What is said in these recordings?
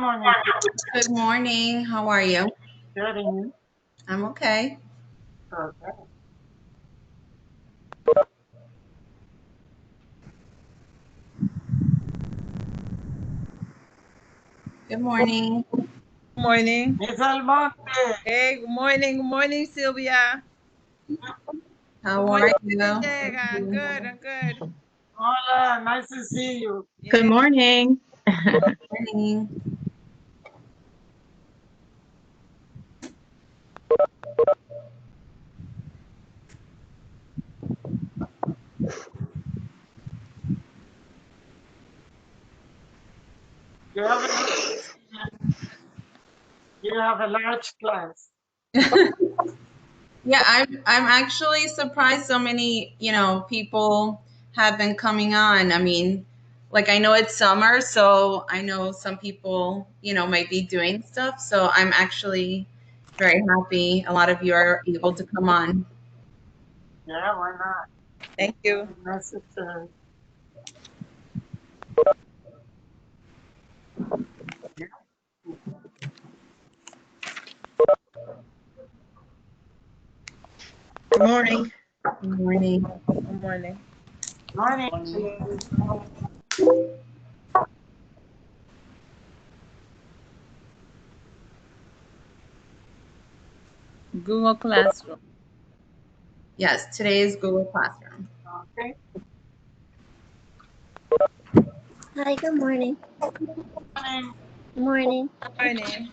morning. Good morning. How are you? Good, and you? I'm okay. Okay. Good morning. Good morning. Miss Almonte. Hey, good morning, Sylvia. How are you? I'm good, I'm good. Hola, nice to see you. Good morning. Morning. You have a, you have a large class. Yeah, I'm actually surprised so many, people have been coming on. I mean, like I know it's summer, so I know some people, might be doing stuff. So I'm actually very happy a lot of you are able to come on. Yeah, why not? Thank you. Necessary. Good morning. Good morning. Good morning. Morning. Google Classroom. Yes, today is Google Classroom. Okay. Hi, good morning. Morning. Morning. Morning.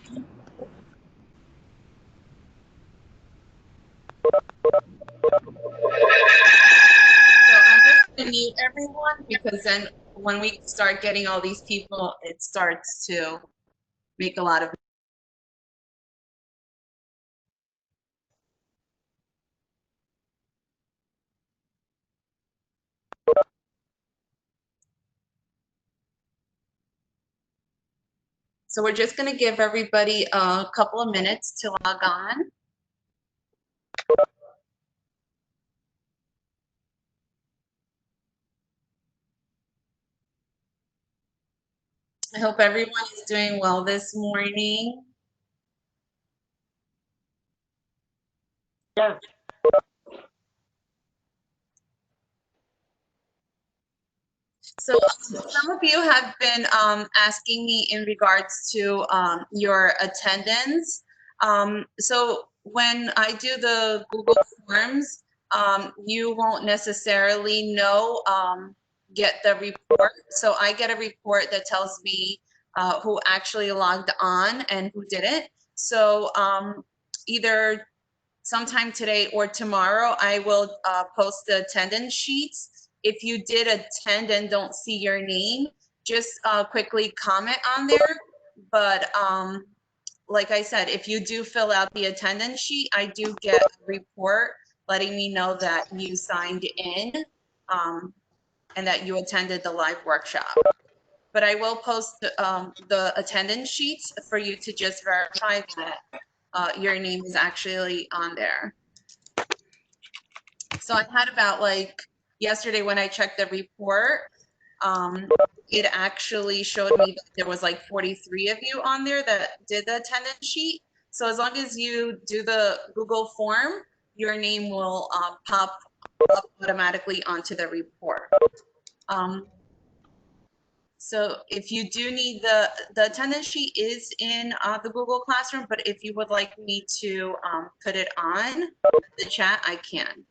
So I'm just going to mute everyone because then when we start getting all these people, it starts to make a lot of. So we're just going to give everybody a couple of minutes to log on. I hope everyone is doing well this morning. Yes. So some of you have been asking me in regards to your attendance. So when I do the Google Forms, you won't necessarily know, get the report. So I get a report that tells me who actually logged on and who didn't. So either sometime today or tomorrow, I will post the attendance sheets. If you did attend and don't see your name, just quickly comment on there. But like I said, if you do fill out the attendance sheet, I do get a report letting me know that you signed in and that you attended the live workshop. But I will post the attendance sheets for you to just verify that your name is actually on there. So I had about yesterday when I checked the report, it actually showed me that there was 43 of you on there that did the attendance sheet. So as long as you do the Google form, your name will pop up automatically onto the report. So if you do need the attendance sheet is in the Google Classroom, but if you would like me to put it on the chat, I can.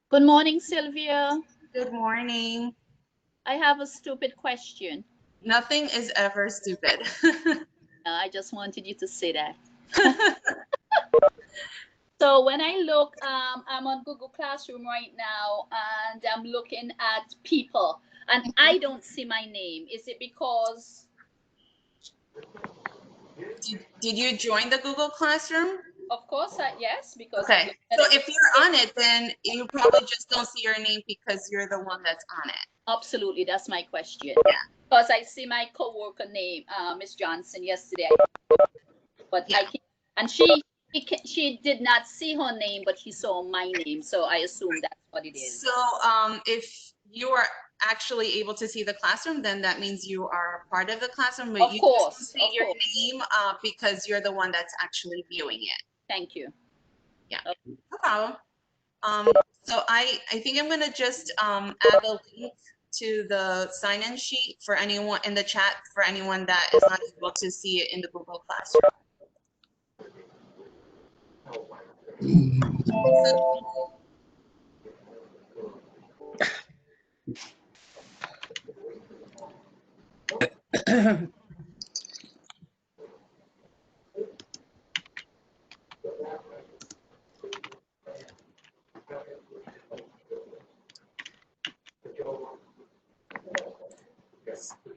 Good morning, Sylvia. Good morning. I have a stupid question. Nothing is ever stupid. I just wanted you to say that. So when I look, I'm on Google Classroom right now, and I'm looking at people, and I don't see my name. Is it because? Did you join the Google Classroom? Of course, yes, because. Okay. So if you're on it, then you probably just don't see your name because you're the one that's on it. Absolutely, that's my question. Yeah. Because I see my coworker name, Miss Johnson, yesterday, but Yeah. I can't, and she did not see her name, but she saw my name, so I assume that's what it is. So if you are actually able to see the classroom, then that means you are part of the classroom, but Of you course, just see of your course. name because you're the one that's actually viewing it. Thank you. No problem. So I think I'm gonna just add a link to the sign-in sheet for anyone in the chat, for anyone that is not able to see it in the Google Classroom.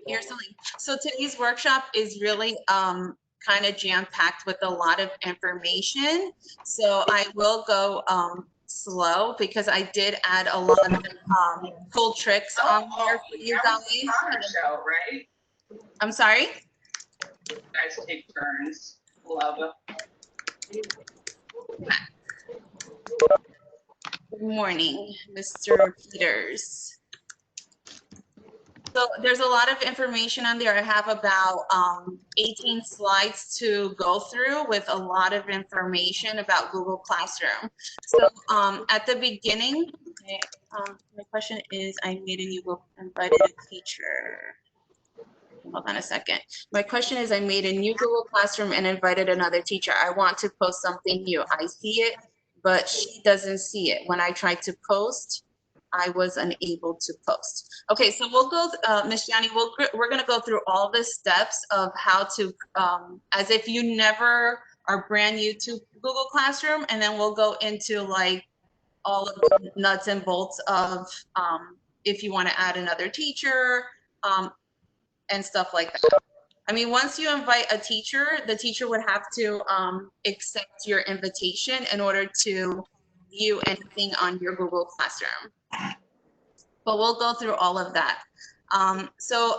Here's the link. So today's workshop is really kind of jam-packed with a lot of information. So I will go slow because I did add a lot of cool tricks on here for you guys. Show, right? I'm sorry? You guys take turns. Love it. Good morning, Mr. Peters. So there's a lot of information on there. I have about 18 slides to go through with a lot of information about Google Classroom. So at the beginning, okay, my question is, I made a new Google, invited a teacher. Hold on a second. My question is, I made a new Google Classroom and invited another teacher. I want to post something new. I see it, but she doesn't see it. When I tried to post, I was unable to post. Okay, so we'll go, Ms. Gianni, we're gonna go through all the steps of how to, as if you never are brand new to Google Classroom, and then we'll go into like all of the nuts and bolts of if you wanna add another teacher and stuff like that. I mean, once you invite a teacher, the teacher would have to accept your invitation in order to view anything on your Google Classroom. But we'll go through all of that. So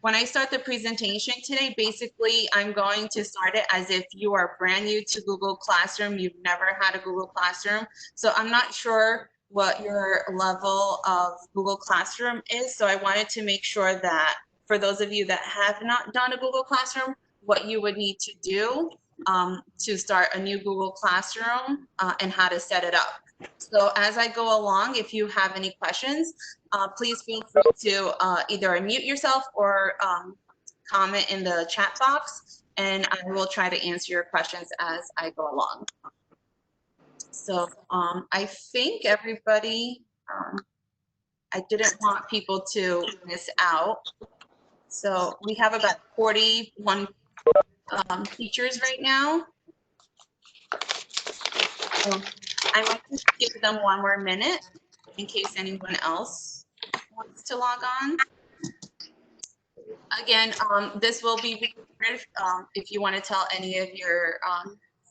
when I start the presentation today, basically I'm going to start it as if you are brand new to Google Classroom. You've never had a Google Classroom. So I'm not sure what your level of Google Classroom is. So I wanted to make sure that for those of you that have not done a Google Classroom, what you would need to do to start a new Google Classroom and how to set it up. So as I go along, if you have any questions, please feel free to either unmute yourself or comment in the chat box, and I will try to answer your questions as I go along. So I think everybody, I didn't want people to miss out. So we have about 41 teachers right now. So I might just give them one more minute in case anyone else wants to log on. Again, this will be recorded. If you want to tell any of your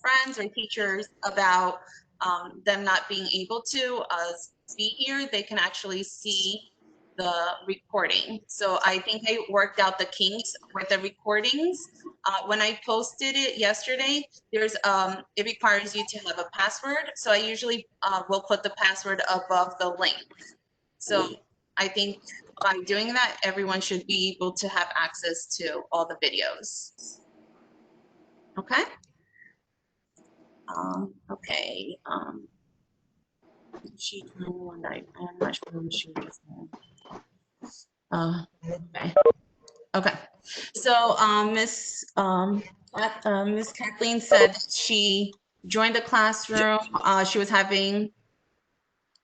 friends or teachers about them not being able to be here, they can actually see the recording. So I think I worked out the kinks with the recordings. When I posted it yesterday, there's it requires you to have a password. So I usually will put the password above the link. So I think by doing that, everyone should be able to have access to all the videos. Okay. Okay. She one night. I'm not sure who she is. Okay. Okay. So Miss Kathleen said she joined the classroom. She was having.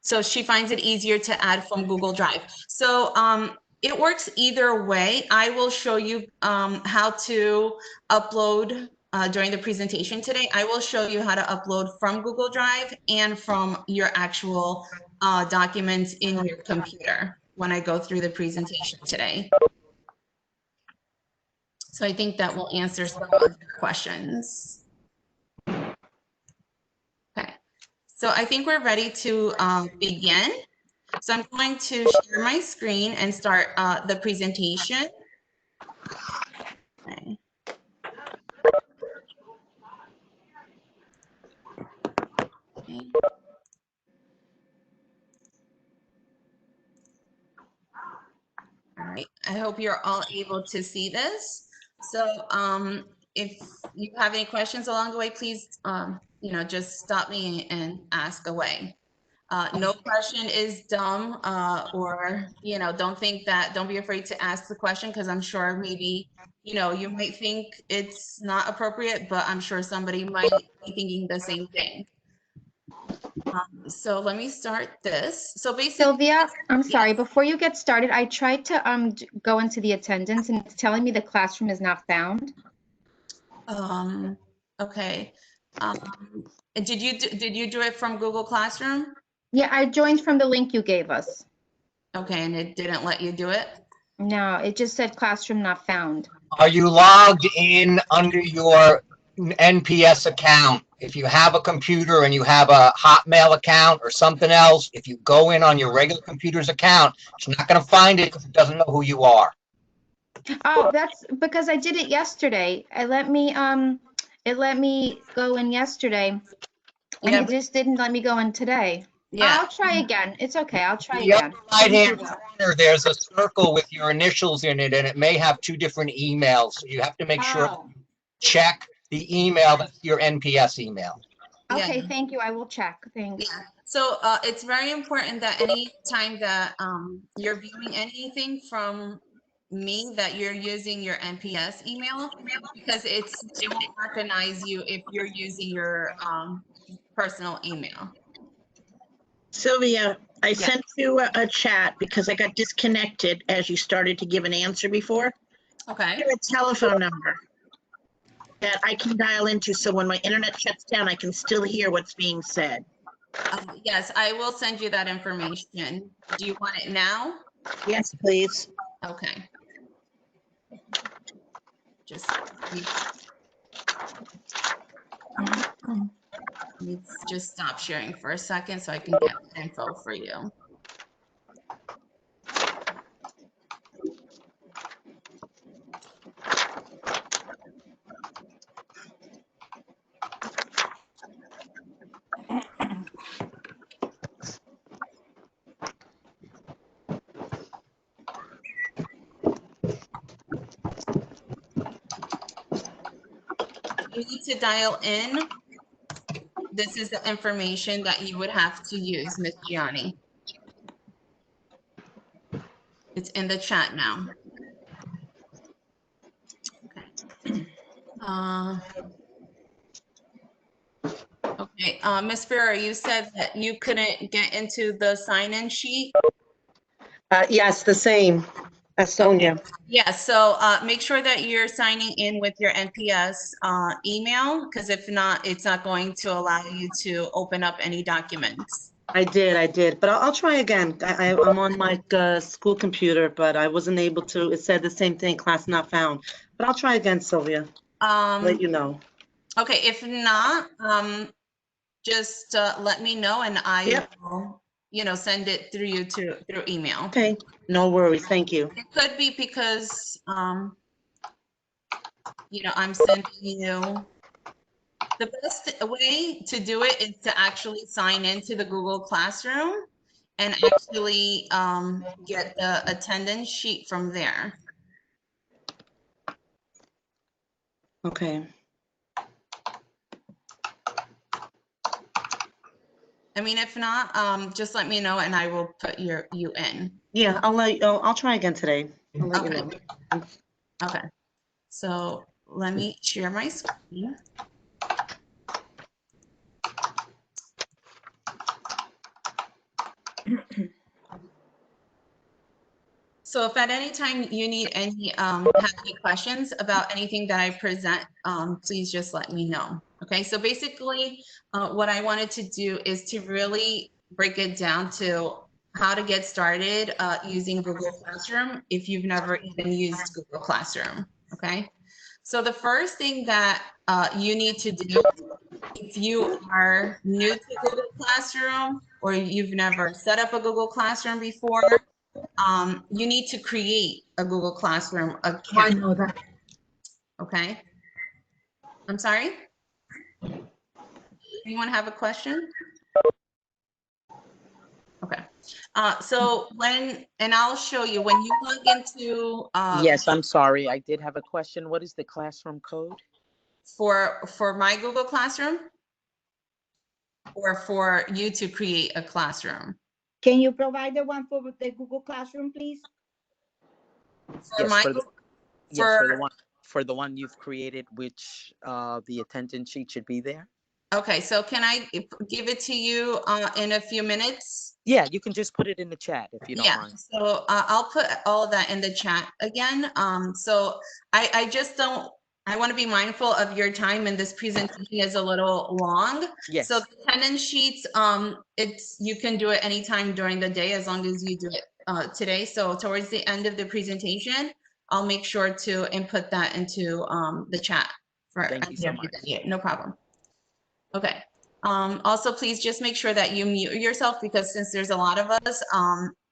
So she finds it easier to add from Google Drive. So it works either way. I will show you how to upload during the presentation today. I will show you how to upload from Google Drive and from your actual documents in your computer when I go through the presentation today. So I think that will answer some of your questions. Okay, so I think we're ready to begin. So I'm going to share my screen and start the presentation. Okay. Okay. I hope you're all able to see this. So if you have any questions along the way, please, just stop me and ask away. No question is dumb, or, don't be afraid to ask the question, because I'm sure maybe, you might think it's not appropriate, but I'm sure somebody might be thinking the same thing. So let me start this. So basically, Sylvia, I'm sorry, before you get started, I tried to go into the attendance and it's telling me the classroom is not found. Okay. And did you do it from Google Classroom? Yeah, I joined from the link you gave us. Okay, and it didn't let you do it? No, it just said classroom not found. Are you logged in under your NPS account? If you have a computer and you have a Hotmail account or something else, if you go in on your regular computer's account, it's not going to find it because it doesn't know who you are. Oh, that's because I did it yesterday. It let me go in yesterday and Yeah, it just didn't let me go in today. yeah. I'll try again. It's okay. I'll try The again. upper right-hand corner, there's a circle with your initials in it, and it may have two different emails. So you have to make sure Oh, check the email that's your NPS email. okay. Yeah. Thank you. I will check. Thanks. Yeah. So it's very important that any time that you're viewing anything from me, that you're using your NPS email, because it won't recognize you if you're using your personal email. Sylvia, I sent you a chat because I got disconnected as you started to give an answer before. Okay. Here, a telephone number that I can dial into, so when my internet shuts down, I can still hear what's being said. Yes, I will send you that information. Do you want it now? Yes, please. Okay. Let's just stop sharing for a second so I can get the info for you. You need to dial in. This is the information that you would have to use, Ms. Gianni. It's in the chat now. Okay. Okay, Ms. Pereira, you said that you couldn't get into the sign-in sheet? Yes, the same as Sonia. Yeah, so make sure that you're signing in with your NPS email, because if not, it's not going to allow you to open up any documents. I did, but I'll try again. I'm on my school computer, but I wasn't able to. It said the same thing, class not found. But I'll try again, Sylvia. Let you know. Okay, if not, just let me know and I will, send it through you through email. Okay, no worries. Thank you. It could be because, I'm sending you. The best way to do it is to actually sign into the Google Classroom and actually get the attendance sheet from there. Okay. I mean, if not, just let me know and I will put you in. Yeah, I'll try again today. I'll let you know. Okay. So let me share my screen. So if at any time you need any have any questions about anything that I present, please just let me know. Okay, so basically what I wanted to do is to really break it down to how to get started using Google Classroom if you've never even used Google Classroom. Okay, so the first thing that you need to do if you are new to Google Classroom or you've never set up a Google Classroom before, you need to create a Google Classroom account. I know that. Okay. I'm sorry? Anyone have a question? Okay. So and I'll show you when you log into Yes, I'm sorry. I did have a question. What is the classroom code? for my Google Classroom, or for you to create a classroom? Can you provide the one for the Google Classroom, please? For Yes, my for the one you've created, which the attendance sheet should be there. Okay, so can I give it to you in a few minutes? Yeah, you can just put it in the chat if you don't mind. So I'll put all of that in the chat again. So I just don't, I want to be mindful of your time, and this presentation is a little long. Yes. So the attendance sheets, you can do it anytime during the day as long as you do it today. So towards the end of the presentation, I'll make sure to input that into the chat. Thank you so much. Yeah, no problem. Okay. Also, please just make sure that you mute yourself, because since there's a lot of us,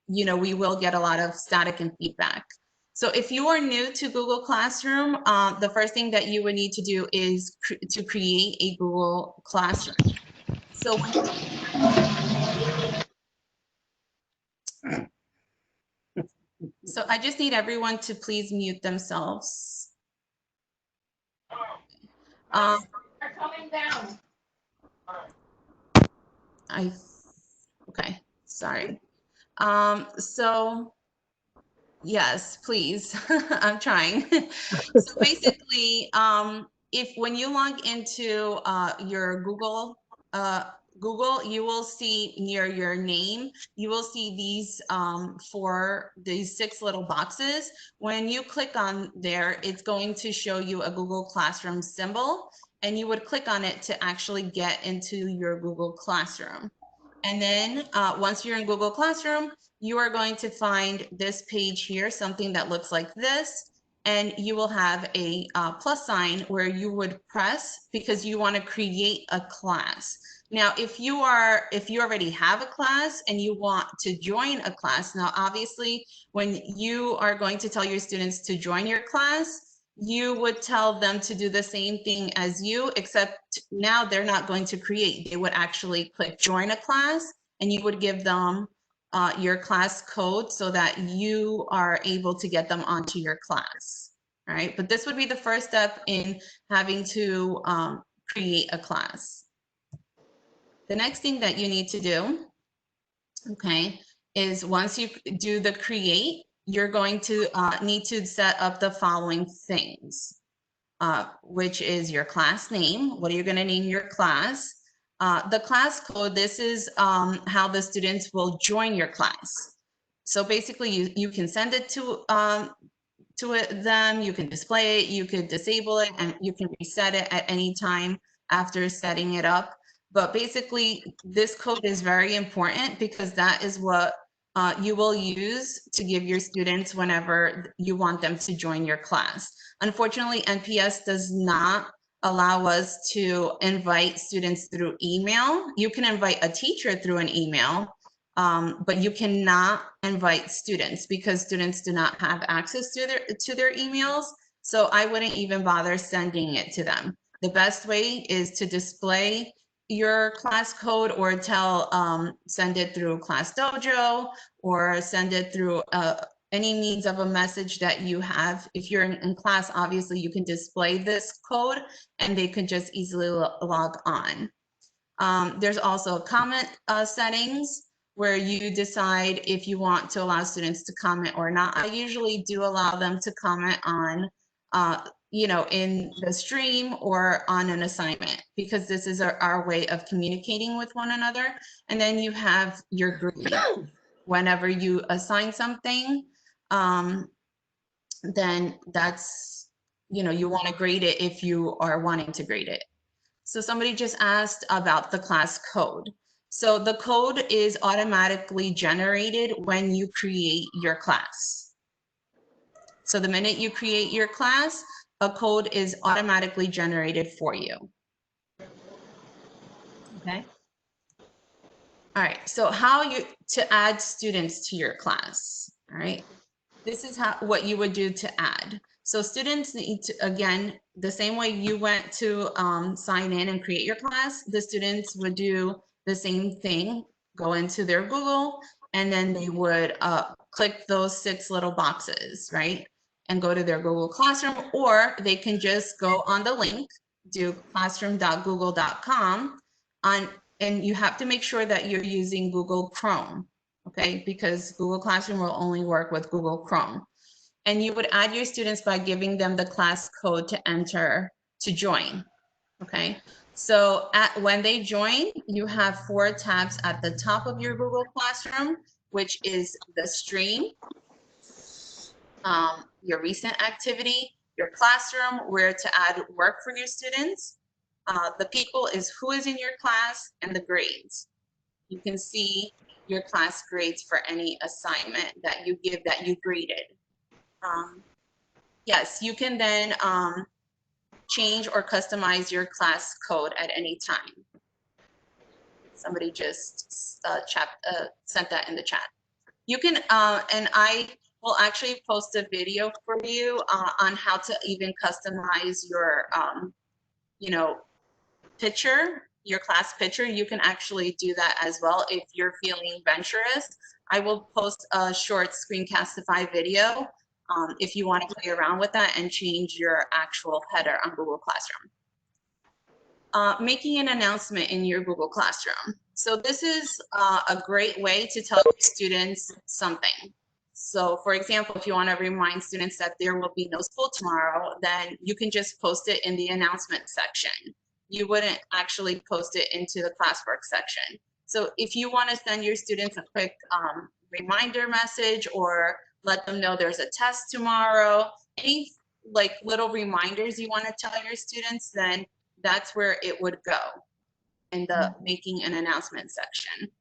you know, we will get a lot of static and feedback. So if you are new to Google Classroom, the first thing that you would need to do is to create a Google Classroom. So I just need everyone to please mute themselves. They're coming down. Okay, sorry. So yes, please. I'm trying. So basically, when you log into your Google, you will see near your name, you will see these these 6 little boxes. When you click on there, it's going to show you a Google Classroom symbol, and you would click on it to actually get into your Google Classroom. And then once you're in Google Classroom, you are going to find this page here, something that looks like this, and you will have a plus sign where you would press because you want to create a class. Now, if you already have a class and you want to join a class, now obviously when you are going to tell your students to join your class, you would tell them to do the same thing as you, except now they're not going to create. They would actually click join a class, and you would give them your class code so that you are able to get them onto your class. All right, but this would be the first step in having to create a class. The next thing that you need to do, okay, is once you do the create, you're going to need to set up the following things, which is your class name. What are you going to name your class? The class code, this is how the students will join your class. So basically, you can send it to them, you can display it, you could disable it, and you can reset it at any time after setting it up. But basically, this code is very important because that is what you will use to give your students whenever you want them to join your class. Unfortunately, NPS does not allow us to invite students through email. You can invite a teacher through an email, but you cannot invite students because students do not have access to their emails. So I wouldn't even bother sending it to them. The best way is to display your class code, or send it through Class Dojo, or send it through any means of a message that you have. If you're in class, obviously you can display this code and they can just easily log on. There's also comment settings where you decide if you want to allow students to comment or not. I usually do allow them to comment on, in the stream or on an assignment, because this is our way of communicating with one another. And then you have your grade. Whenever you assign something, then that's, you want to grade it if you are wanting to grade it. So somebody just asked about the class code. So the code is automatically generated when you create your class. So the minute you create your class, a code is automatically generated for you. Okay. All right, so to add students to your class, all right? This is what you would do to add. So students need to, again, the same way you went to sign in and create your class, the students would do the same thing. go into their Google, and then they would click those 6 little boxes, right? And go to their Google Classroom, or they can just go on the link, do classroom.google.com, and you have to make sure that you're using Google Chrome, okay? Because Google Classroom will only work with Google Chrome. And you would add your students by giving them the class code to enter to join, okay? So when they join, you have 4 tabs at the top of your Google Classroom, which is the stream, your recent activity, your classroom, where to add work for your students. The people is who is in your class, and the grades. You can see your class grades for any assignment that you give that you graded. Yes, you can then change or customize your class code at any time. Somebody just sent that in the chat. You can, and I will actually post a video for you on how to even customize your, you know, picture, your class picture. You can actually do that as well if you're feeling adventurous. I will post a short screencastify video if you want to play around with that and change your actual header on Google Classroom. Making an announcement in your Google Classroom. So this is a great way to tell students something. So for example, if you want to remind students that there will be no school tomorrow, then you can just post it in the announcement section. You wouldn't actually post it into the classwork section. So if you want to send your students a quick reminder message, or let them know there's a test tomorrow, any like little reminders you want to tell your students, then that's where it would go, in the making an announcement section.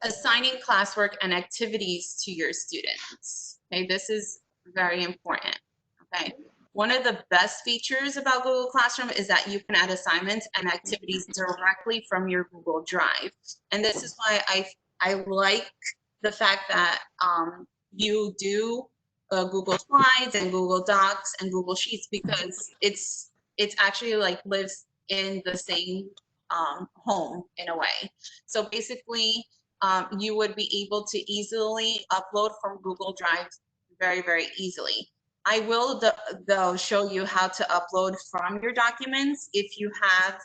Assigning classwork and activities to your students. Okay, this is very important. Okay, one of the best features about Google Classroom is that you can add assignments and activities directly from your Google Drive. And this is why I like the fact that you do Google Slides and Google Docs and Google Sheets, because it's actually like lives in the same home in a way. So basically, you would be able to easily upload from Google Drive very, very easily. I will though show you how to upload from your documents if you have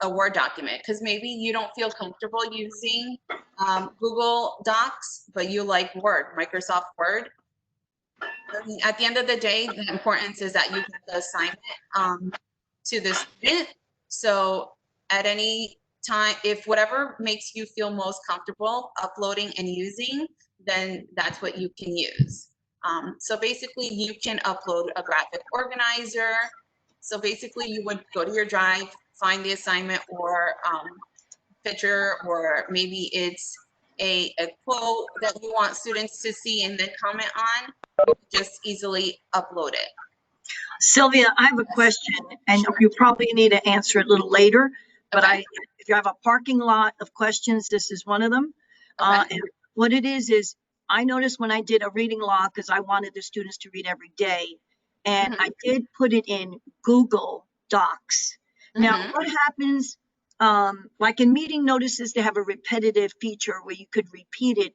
a Word document, because maybe you don't feel comfortable using Google Docs, but you like Word, Microsoft Word. At the end of the day, the importance is that you get the assignment to the student. So at any time, if whatever makes you feel most comfortable uploading and using, then that's what you can use. So basically you can upload a graphic organizer. So basically you would go to your Drive, find the assignment or picture, or maybe it's a quote that you want students to see and then comment on, you can just easily upload it. Sylvia, I have a question, and you probably need to answer it a little later, but Okay. if you have a parking lot of questions, this is one of them. Okay. And what it is I noticed when I did a reading log, because I wanted the students to read every day, and I did put it in Google Docs. Now, what happens, like in meeting notices, they have a repetitive feature where you could repeat it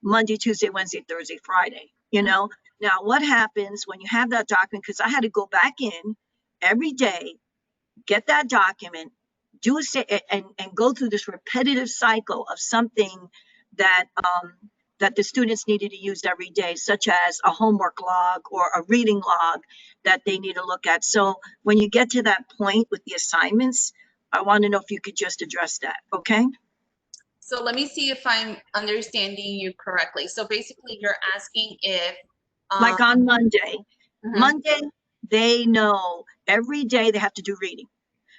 Monday, Tuesday, Wednesday, Thursday, Friday, you know? Now, what happens when you have that document, because I had to go back in every day, get that document, do and go through this repetitive cycle of something that that the students needed to use every day, such as a homework log or a reading log that they need to look at. So when you get to that point with the assignments, I want to know if you could just address that, okay? So let me see if I'm understanding you correctly. So basically you're asking if like on Monday, Monday, they know every day they have to do reading.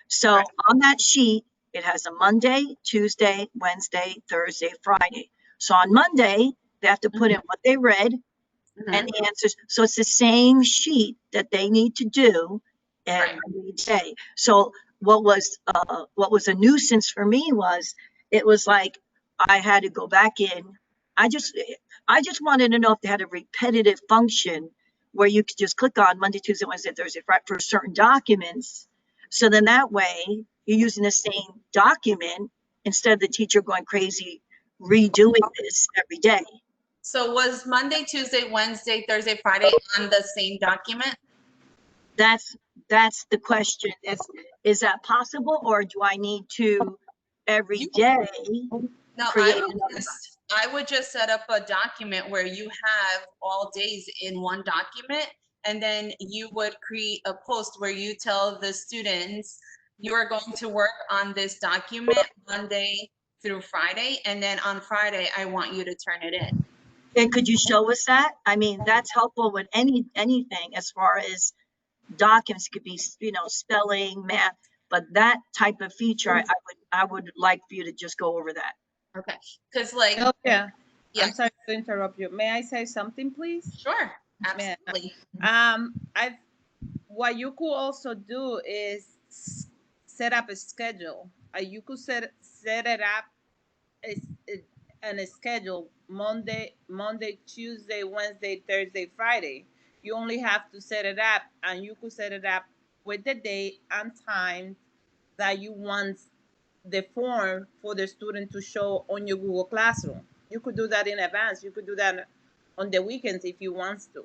So on that sheet, it has a Monday, Tuesday, Wednesday, Thursday, Friday. So on Monday, they have to put in what they read and the answers. So it's the same sheet that they need to do every day. So what was a nuisance for me was, it was like I had to go back in. I just wanted to know if they had a repetitive function where you could just click on Monday, Tuesday, Wednesday, Thursday, Friday for certain documents. So then that way you're using the same document instead of the teacher going crazy redoing this every day. So was Monday, Tuesday, Wednesday, Thursday, Friday on the same document? That's the question. Is that possible, or do I need to every day No, create I would just set up a document where you have all days in one document, and then you would create a post where you tell the students you are going to work on this document Monday through Friday, and then on Friday I want you to turn it in. And could you show us that? I mean, that's helpful with anything as far as documents. Could be, you know, spelling, math, but that type of feature, I would like for you to just go over that. Okay, because like, Oh, yeah. Yeah. I'm sorry to interrupt you. May I say something, please? Sure, absolutely. What you could also do is set up a schedule. You could set it up and a schedule Monday, Tuesday, Wednesday, Thursday, Friday. You only have to set it up, and you could set it up with the date and time that you want the form for the student to show on your Google Classroom. You could do that in advance. You could do that on the weekends if you want to.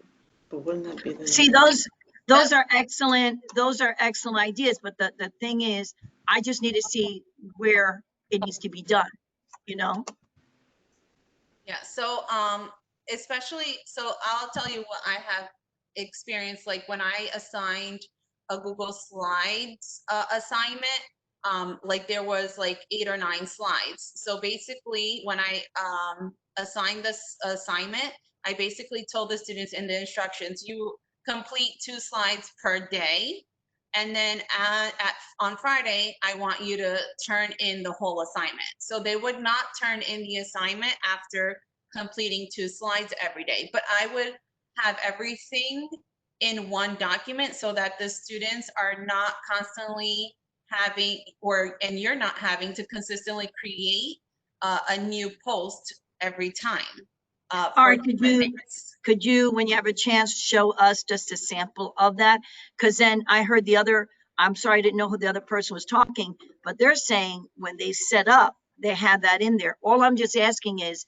But wouldn't that be the? See, those are excellent. Those are excellent ideas. But the thing is, I just need to see where it needs to be done, you know? Yeah, so especially, so I'll tell you what I have experienced, like when I assigned a Google Slides assignment, like there was like 8 or 9 slides. So basically when I assigned this assignment, I basically told the students in the instructions, you complete 2 slides per day. And then on Friday, I want you to turn in the whole assignment. So they would not turn in the assignment after completing 2 slides every day, but I would have everything in one document so that the students are not constantly having, and you're not having to consistently create a new post every time. All right, could you, when you have a chance, show us just a sample of that? Because then I heard I'm sorry, I didn't know who the other person was talking, but they're saying when they set up, they have that in there. All I'm just asking is,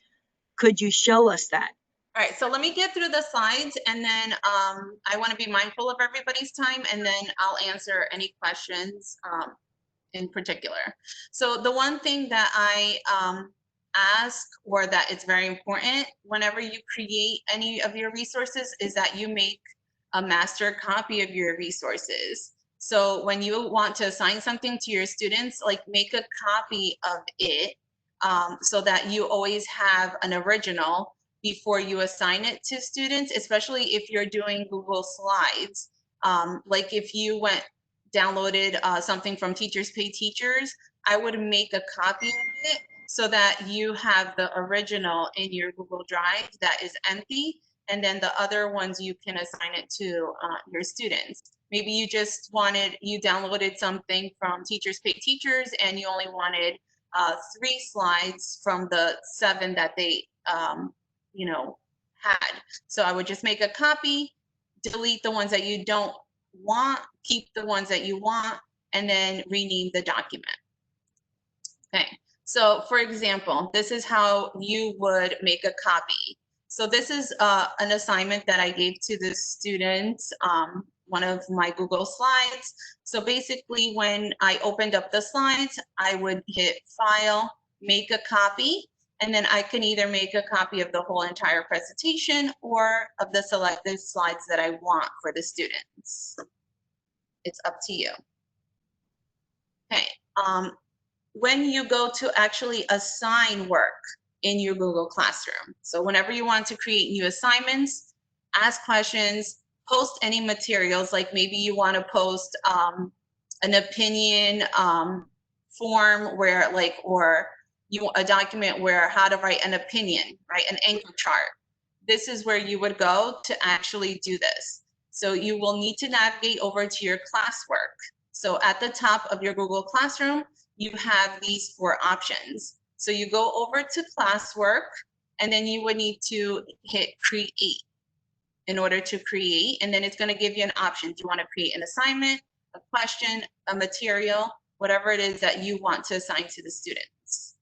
could you show us that? All right, so let me get through the slides, and then I want to be mindful of everybody's time, and then I'll answer any questions in particular. So the one thing that I ask, or that it's very important whenever you create any of your resources, is that you make a master copy of your resources. So when you want to assign something to your students, like make a copy of it so that you always have an original before you assign it to students, especially if you're doing Google Slides. Like if you downloaded something from Teachers Pay Teachers, I would make a copy of it so that you have the original in your Google Drive that is empty, and then the other ones you can assign it to your students. Maybe you downloaded something from Teachers Pay Teachers and you only wanted 3 slides from the 7 that they had. So I would just make a copy, delete the ones that you don't want, keep the ones that you want, and then rename the document. Okay, so for example, this is how you would make a copy. So this is an assignment that I gave to the students, one of my Google Slides. So basically when I opened up the slides, I would hit File, Make a Copy, and then I can either make a copy of the whole entire presentation or of the selected slides that I want for the students. It's up to you. Okay, when you go to actually assign work in your Google Classroom, so whenever you want to create new assignments, ask questions, post any materials, like maybe you want to post an opinion form where or a document where how to write an opinion, right? An anchor chart. This is where you would go to actually do this. So you will need to navigate over to your classwork. So at the top of your Google Classroom, you have these 4 options. So you go over to classwork, and then you would need to hit create in order to create. And then it's going to give you an option. Do you want to create an assignment, a question, a material, whatever it is that you want to assign to the students?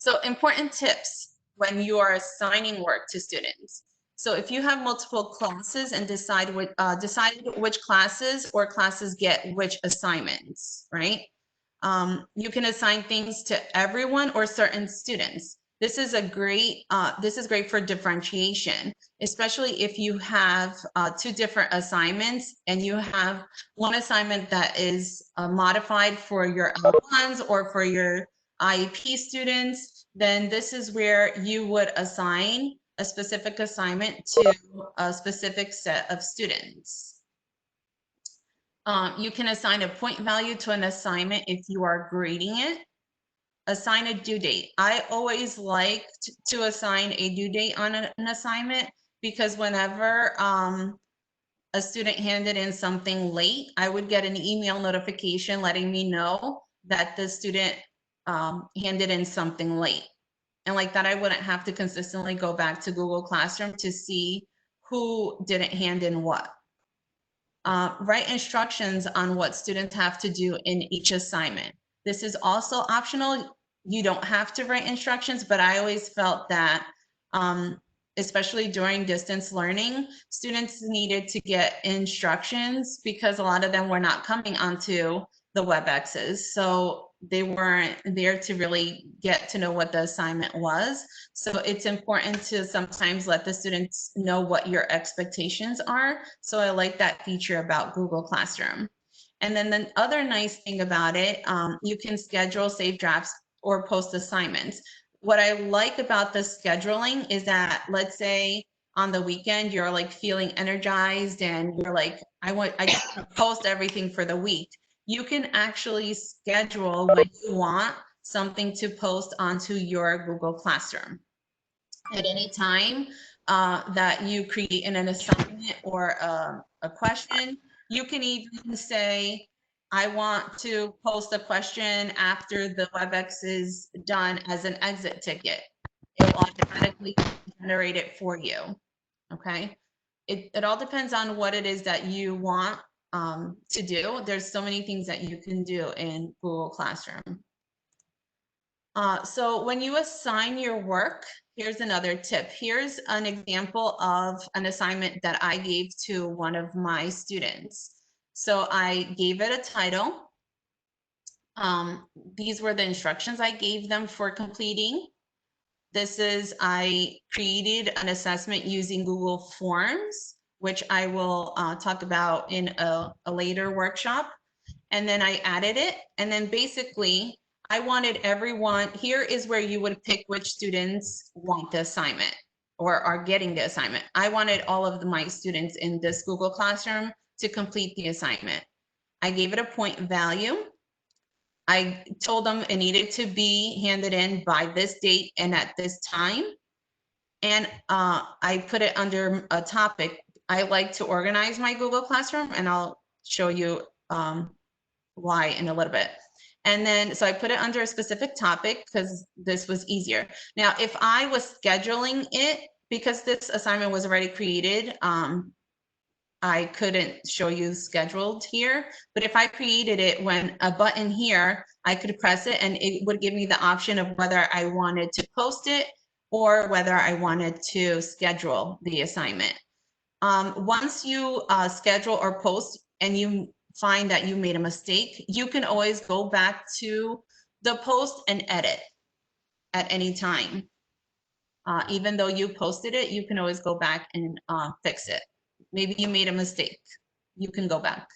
So important tips when you are assigning work to students. So if you have multiple classes and decide which classes or classes get which assignments, right? You can assign things to everyone or certain students. This is great for differentiation, especially if you have 2 different assignments and you have one assignment that is modified for your L1s or for your IEP students, then this is where you would assign a specific assignment to a specific set of students. You can assign a point value to an assignment if you are grading it. Assign a due date. I always liked to assign a due date on an assignment because whenever a student handed in something late, I would get an email notification letting me know that the student handed in something late. And like that, I wouldn't have to consistently go back to Google Classroom to see who didn't hand in what. Write instructions on what students have to do in each assignment. This is also optional. You don't have to write instructions, but I always felt that, especially during distance learning, students needed to get instructions because a lot of them were not coming onto the Webexes. So they weren't there to really get to know what the assignment was. So it's important to sometimes let the students know what your expectations are. So I like that feature about Google Classroom. And then the other nice thing about it, you can schedule, save drafts, or post assignments. What I like about the scheduling is that, let's say on the weekend, you're like feeling energized and you're like, I just want to post everything for the week. You can actually schedule when you want something to post onto your Google Classroom. At any time that you create an assignment or a question, you can even say, I want to post a question after the Webex is done as an exit ticket. It will automatically generate it for you, okay? It all depends on what it is that you want to do. There's so many things that you can do in Google Classroom. So when you assign your work, here's another tip. Here's an example of an assignment that I gave to one of my students. So I gave it a title. These were the instructions I gave them for completing. I created an assessment using Google Forms, which I will talk about in a later workshop. And then I added it. And then basically, I wanted everyone, here is where you would pick which students want the assignment or are getting the assignment. I wanted all of my students in this Google Classroom to complete the assignment. I gave it a point value. I told them it needed to be handed in by this date and at this time. And I put it under a topic. I like to organize my Google Classroom, and I'll show you why in a little bit. And then, so I put it under a specific topic because this was easier. Now, if I was scheduling it, because this assignment was already created, I couldn't show you scheduled here, but if I created it when a button here, I could press it and it would give me the option of whether I wanted to post it or whether I wanted to schedule the assignment. Once you schedule or post and you find that you made a mistake, you can always go back to the post and edit at any time. Even though you posted it, you can always go back and fix it. Maybe you made a mistake. You can go back.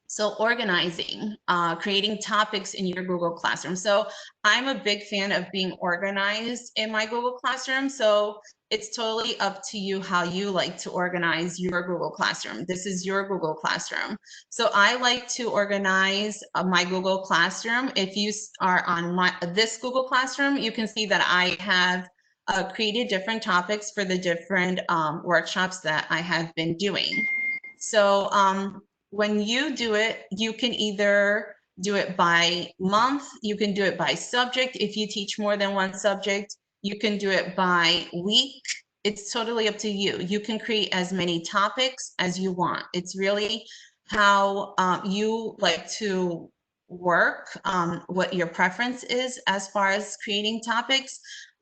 So organizing, creating topics in your Google Classroom. So I'm a big fan of being organized in my Google Classroom. So it's totally up to you how you like to organize your Google Classroom. This is your Google Classroom. So I like to organize my Google Classroom. If you are on this Google Classroom, you can see that I have created different topics for the different workshops that I have been doing. So when you do it, you can either do it by month, you can do it by subject. If you teach more than one subject, you can do it by week. It's totally up to you. You can create as many topics as you want. It's really how you like to work, what your preference is as far as creating topics.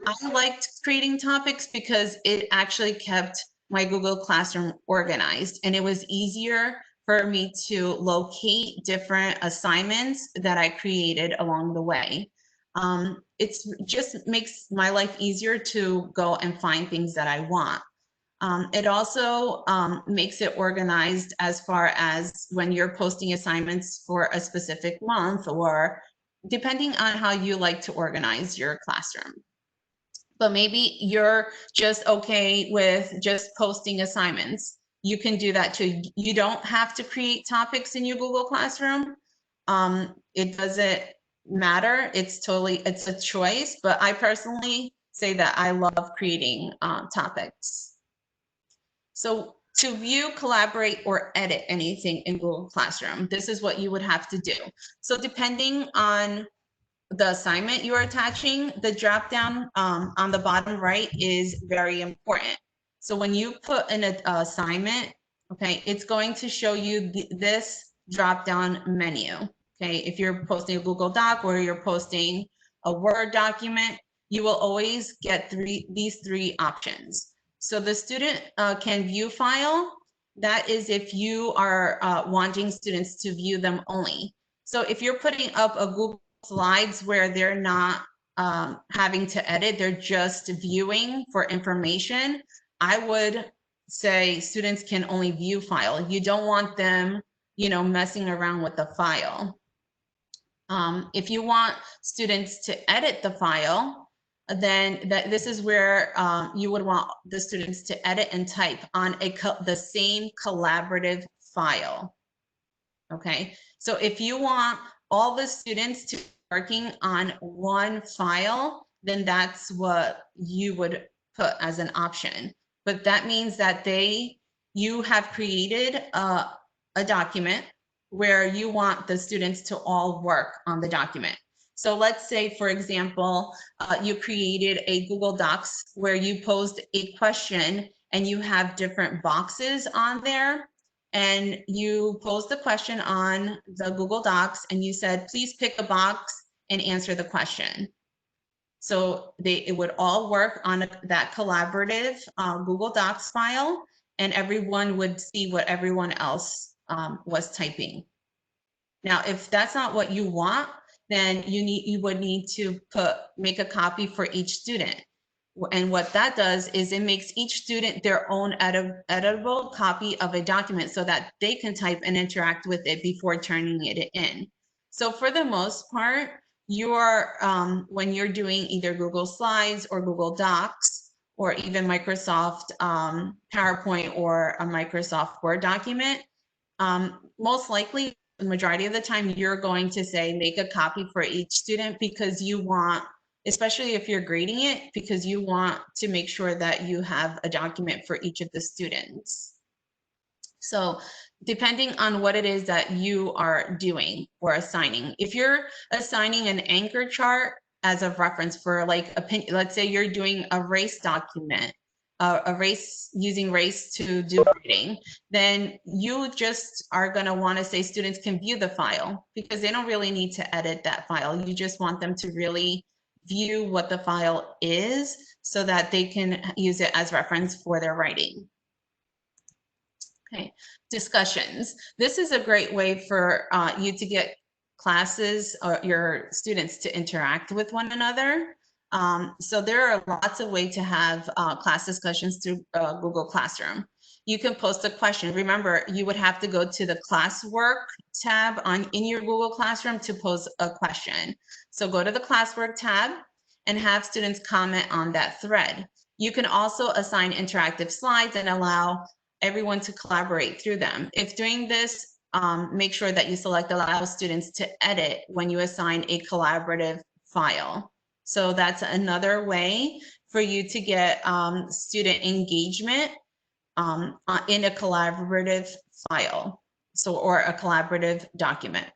I liked creating topics because it actually kept my Google Classroom organized, and it was easier for me to locate different assignments that I created along the way. It's just makes my life easier to go and find things that I want. It also makes it organized as far as when you're posting assignments for a specific month, or depending on how you like to organize your classroom. But maybe you're just okay with just posting assignments. You can do that too. You don't have to create topics in your Google Classroom. It doesn't matter. It's a choice, but I personally say that I love creating topics. So to view, collaborate, or edit anything in Google Classroom, this is what you would have to do. So depending on the assignment you are attaching, the drop down on the bottom right is very important. So when you put in an assignment, okay, it's going to show you this drop down menu. Okay, if you're posting a Google Doc or you're posting a Word document, you will always get these three options. So the student can view file. That is if you are wanting students to view them only. So if you're putting up a Google Slides where they're not having to edit, they're just viewing for information, I would say students can only view file. You don't want them, messing around with the file. If you want students to edit the file, then this is where you would want the students to edit and type on the same collaborative file. Okay, so if you want all the students to be working on one file, then that's what you would put as an option. But that means that you have created a document where you want the students to all work on the document. So let's say, for example, you created a Google Docs where you posed a question and you have different boxes on there. And you posed the question on the Google Docs and you said, please pick a box and answer the question. So it would all work on that collaborative Google Docs file, and everyone would see what everyone else was typing. Now, if that's not what you want, then you would need to make a copy for each student. And what that does is it makes each student their own editable copy of a document so that they can type and interact with it before turning it in. So for the most part, when you're doing either Google Slides or Google Docs, or even Microsoft PowerPoint or a Microsoft Word document, most likely, the majority of the time, you're going to say, make a copy for each student, because you want, especially if you're grading it, because you want to make sure that you have a document for each of the students. So depending on what it is that you are doing or assigning, if you're assigning an anchor chart as a reference for let's say you're doing a race document, using race to do grading, then you just are going to want to say students can view the file, because they don't really need to edit that file. You just want them to really view what the file is so that they can use it as reference for their writing. Okay, discussions. This is a great way for you to get classes or your students to interact with one another. So there are lots of ways to have class discussions through Google Classroom. You can post a question. Remember, you would have to go to the Classwork tab in your Google Classroom to pose a question. So go to the Classwork tab and have students comment on that thread. You can also assign interactive slides and allow everyone to collaborate through them. If doing this, make sure that you select allow students to edit when you assign a collaborative file. So that's another way for you to get student engagement in a collaborative file, or a collaborative document.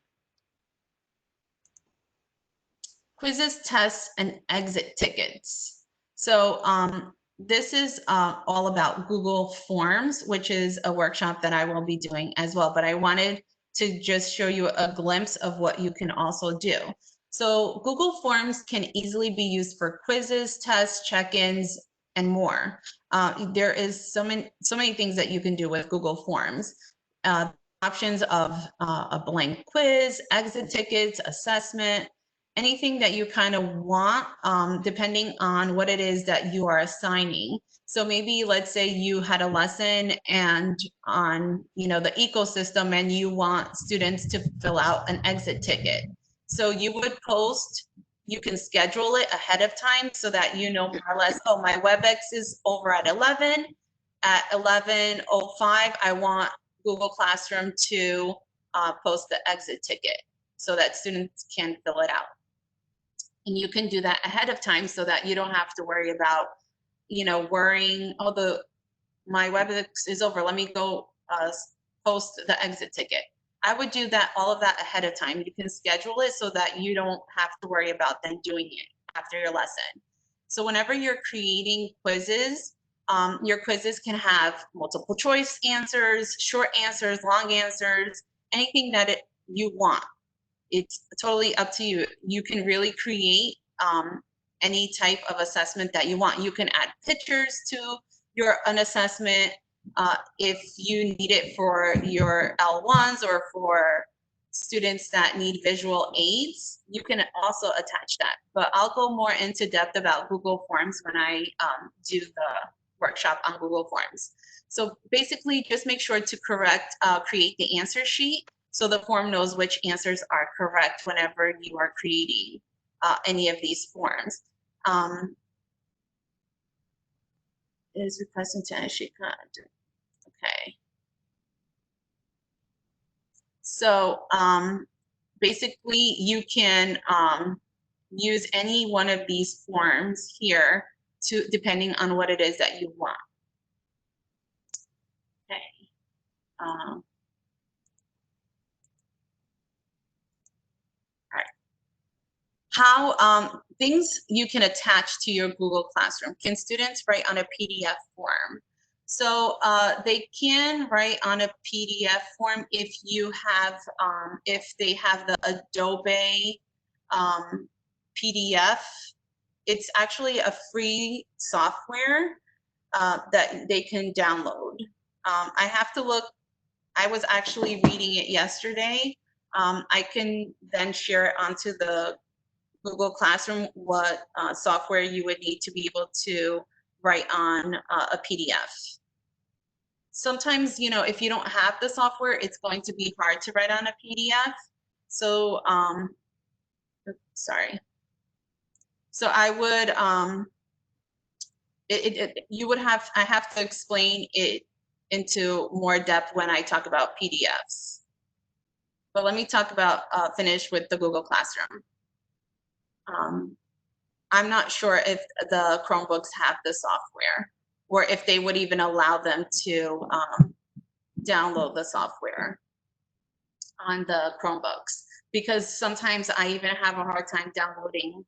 Quizzes, tests, and exit tickets. So this is all about Google Forms, which is a workshop that I will be doing as well. But I wanted to just show you a glimpse of what you can also do. So Google Forms can easily be used for quizzes, tests, check-ins, and more. There is so many things that you can do with Google Forms. Options of a blank quiz, exit tickets, assessment, anything that you kind of want, depending on what it is that you are assigning. So maybe let's say you had a lesson and on, you know, the ecosystem, and you want students to fill out an exit ticket. So you would post, you can schedule it ahead of time so that you know more or less, oh, my Webex is over at 11. At 11:05, I want Google Classroom to post the exit ticket so that students can fill it out. And you can do that ahead of time so that you don't have to worry about, you know, worrying, oh, my Webex is over, let me go post the exit ticket. I would do that, all of that ahead of time. You can schedule it so that you don't have to worry about then doing it after your lesson. So whenever you're creating quizzes, your quizzes can have multiple choice answers, short answers, long answers, anything that you want. It's totally up to you. You can really create any type of assessment that you want. You can add pictures to an assessment if you need it for your L1s or for students that need visual aids. You can also attach that, but I'll go more into depth about Google Forms when I do the workshop on Google Forms. So basically just make sure to create the answer sheet so the form knows which answers are correct whenever you are creating any of these forms. Is requesting to sheet content. Okay. So basically you can use any one of these forms here depending on what it is that you want. Okay. All right. How things you can attach to your Google Classroom. Can students write on a PDF form? So they can write on a PDF form if you have, if they have the Adobe PDF. It's actually a free software that they can download. I have to look, I was actually reading it yesterday. I can then share it onto the Google Classroom what software you would need to be able to write on a PDF. Sometimes, you know, if you don't have the software, it's going to be hard to write on a PDF. So, sorry. So I would, I have to explain it into more depth when I talk about PDFs. But let me talk about, finish with the Google Classroom. I'm not sure if the Chromebooks have the software or if they would even allow them to download the software on the Chromebooks, because sometimes I even have a hard time downloading.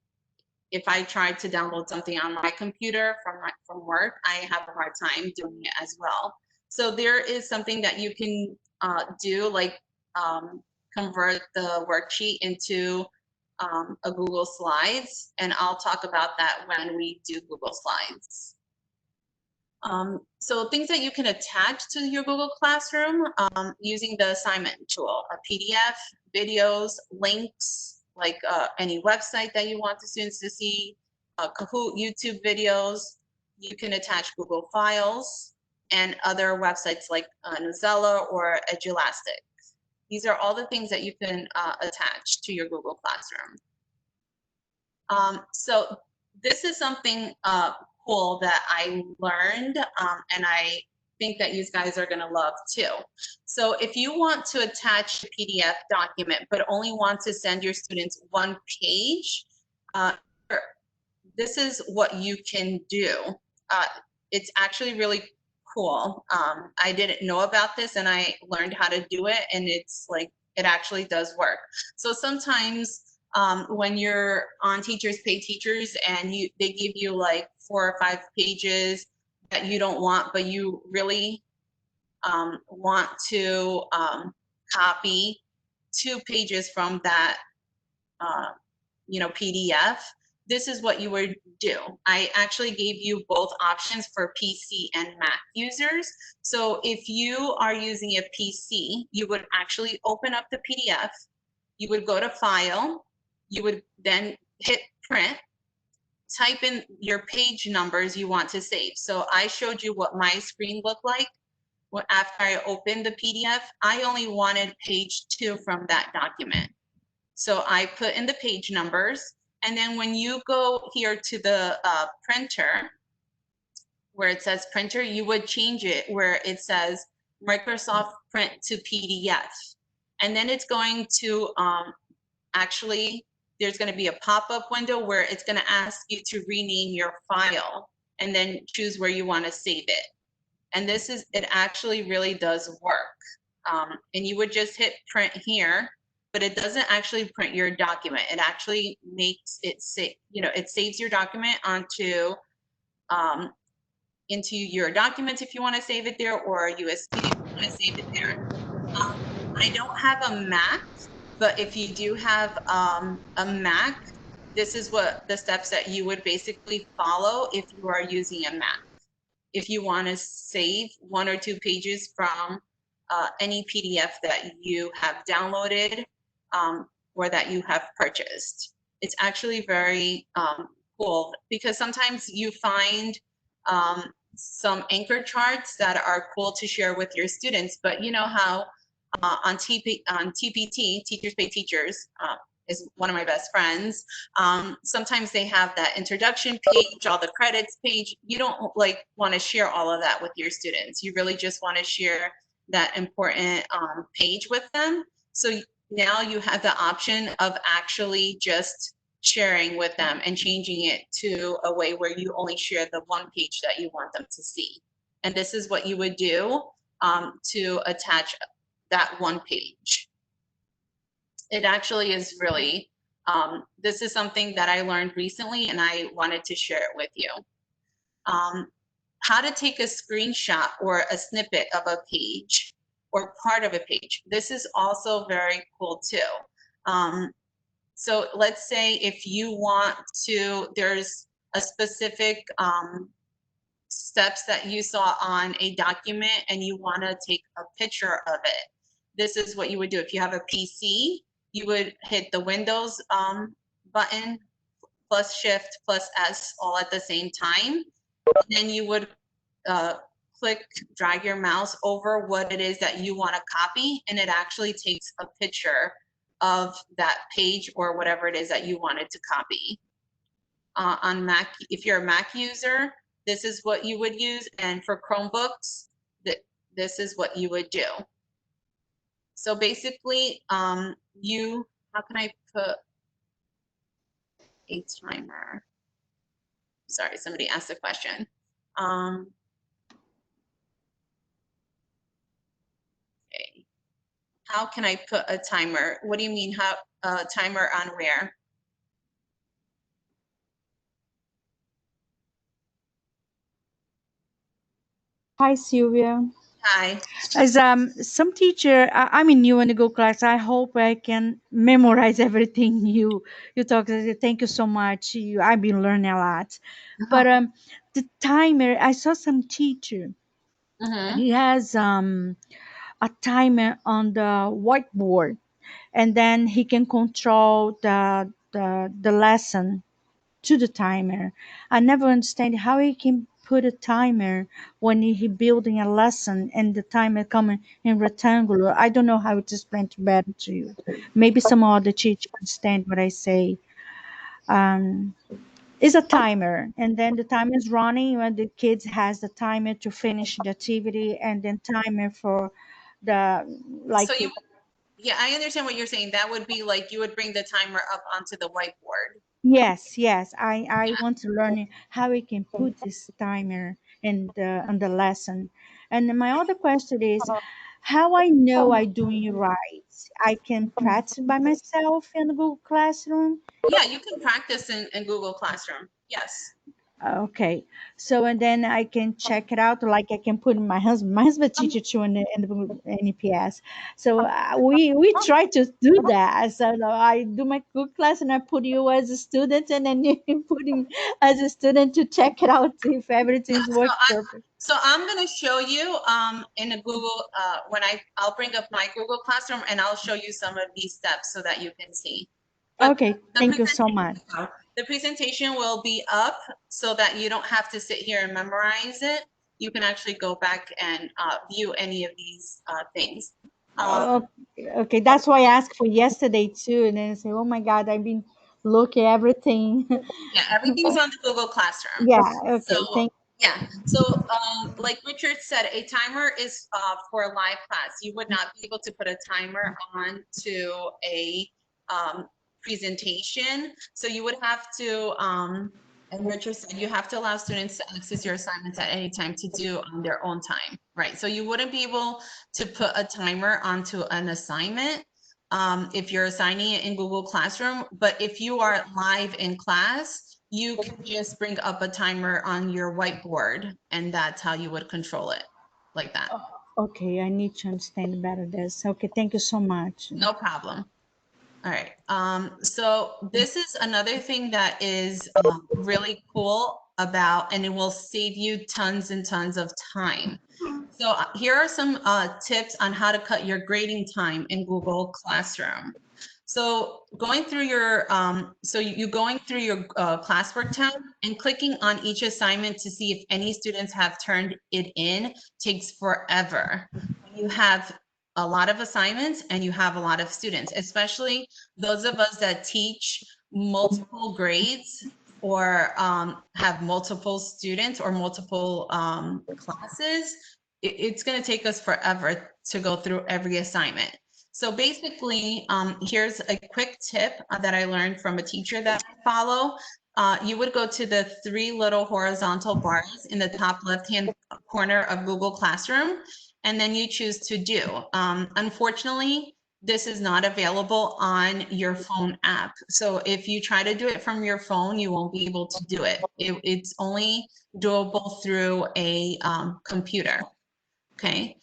If I try to download something on my computer from work, I have a hard time doing it as well. So there is something that you can do, like convert the worksheet into a Google Slides, and I'll talk about that when we do Google Slides. So things that you can attach to your Google Classroom using the assignment tool, a PDF, videos, links, like any website that you want the students to see, Kahoot, YouTube videos. You can attach Google Files and other websites like Nozella or Edulastic. These are all the things that you can attach to your Google Classroom. So this is something cool that I learned, and I think that you guys are gonna love too. So if you want to attach a PDF document, but only want to send your students one page, this is what you can do. It's actually really cool. I didn't know about this and I learned how to do it, and it's like, it actually does work. So sometimes when you're on Teachers Pay Teachers and they give you like 4 or 5 pages that you don't want, but you really want to copy 2 pages from that, PDF, this is what you would do. I actually gave you both options for PC and Mac users. So if you are using a PC, you would actually open up the PDF, you would go to File, you would then hit Print, type in your page numbers you want to save. So I showed you what my screen looked like after I opened the PDF. I only wanted page 2 from that document. So I put in the page numbers, and then when you go here to the printer, where it says printer, you would change it where it says Microsoft Print to PDF. And then it's going to actually, there's going to be a pop-up window where it's going to ask you to rename your file and then choose where you want to save it. And it actually really does work. And you would just hit print here, but it doesn't actually print your document. It actually makes it it saves your document onto into your documents if you want to save it there, or a USB if you want to save it there. I don't have a Mac, but if you do have a Mac, this is what the steps that you would basically follow if you are using a Mac. If you want to save 1 or 2 pages from any PDF that you have downloaded or that you have purchased. It's actually very cool, because sometimes you find some anchor charts that are cool to share with your students, but you know how on TPT, Teachers Pay Teachers, is one of my best friends. Sometimes they have that introduction page, all the credits page. You don't want to share all of that with your students. You really just want to share that important page with them. So now you have the option of actually just sharing with them and changing it to a way where you only share the 1 page that you want them to see. And this is what you would do to attach that 1 page. It actually is really, this is something that I learned recently and I wanted to share it with you. How to take a screenshot or a snippet of a page or part of a page. This is also very cool too. So let's say if you want to, there's a specific steps that you saw on a document and you want to take a picture of it. This is what you would do. If you have a PC, you would hit the Windows button plus Shift plus S all at the same time. And then you would drag your mouse over what it is that you want to copy, and it actually takes a picture of that page or whatever it is that you wanted to copy. On Mac, if you're a Mac user, this is what you would use, and for Chromebooks, this is what you would do. So basically, how can I put a timer? Sorry, somebody asked a question. Okay. How can I put a timer? What do you mean, how a timer on where? Hi, Silvia. Hi. As some teacher, I'm in new and go class. I hope I can memorize everything you talk. Thank you so much. I've been learning a lot. But the timer, I saw some teacher. He has a timer on the whiteboard, and then he can control the lesson to the timer. I never understand how he can put a timer when he building a lesson and the timer coming in rectangular. I don't know how to explain it better to you. Maybe some other teacher understand what I say. Is a timer, and then the timer is running when the kids has the timer to finish the activity, and then timer for the So yeah, I understand what you're saying. That would be like you would bring the timer up onto the whiteboard. Yes. I want to learn how we can put this timer in the lesson. And my other question is, how I know I doing it right? I can practice by myself in the Google Classroom. Yeah, you can practice in Google Classroom. Yes. Okay, so and then I can check it out. Like I can put my husband. My husband teacher too in the NEPS. So we try to do that. So no, I do my Google class and I put you as a student, and then you put me as a student to check it out if everything's worked perfect. So I'm going to show you in a Google, when I'll bring up my Google Classroom and I'll show you some of these steps so that you can see. But Okay, thank you so much. the presentation will be up so that you don't have to sit here and memorize it. You can actually go back and view any of these things. Okay, that's why I asked for yesterday too, and then I say, oh my God, I've been looking everything. Yeah, everything's on the Google Classroom. Yeah, okay, So, yeah, so like Richard said, a timer is for a live class. You would not be able to put a timer on to a presentation. So you would have to, and Richard said, you have to allow students to access your assignments at any time to do on their own time, right? So you wouldn't be able to put a timer onto an assignment if you're assigning it in Google Classroom, but if you are live in class, you can just bring up a timer on your whiteboard, and that's how you would control it, like that. Okay, I need to understand better this. Okay, thank you so much. No problem. All right. So this is another thing that is really cool about, and it will save you tons and tons of time. So here are some tips on how to cut your grading time in Google Classroom. So going through your, going through your classwork tab and clicking on each assignment to see if any students have turned it in takes forever. You have a lot of assignments and you have a lot of students, especially those of us that teach multiple grades or have multiple students or multiple classes. It's going to take us forever to go through every assignment. So basically, here's a quick tip that I learned from a teacher that I follow. You would go to the 3 little horizontal bars in the top left-hand corner of Google Classroom, and then you choose to do. Unfortunately, this is not available on your phone app. So if you try to do it from your phone, you won't be able to do it. It's only doable through a computer. Okay.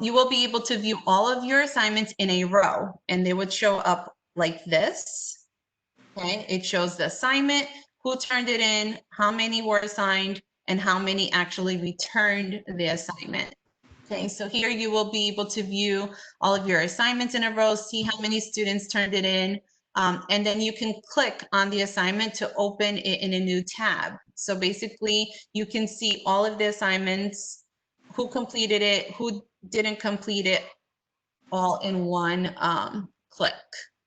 You will be able to view all of your assignments in a row, and they would show up like this. Okay, it shows the assignment, who turned it in, how many were assigned, and how many actually returned the assignment. Okay, so here you will be able to view all of your assignments in a row, see how many students turned it in, and then you can click on the assignment to open it in a new tab. So basically, you can see all of the assignments, who completed it, who didn't complete it, all in one click,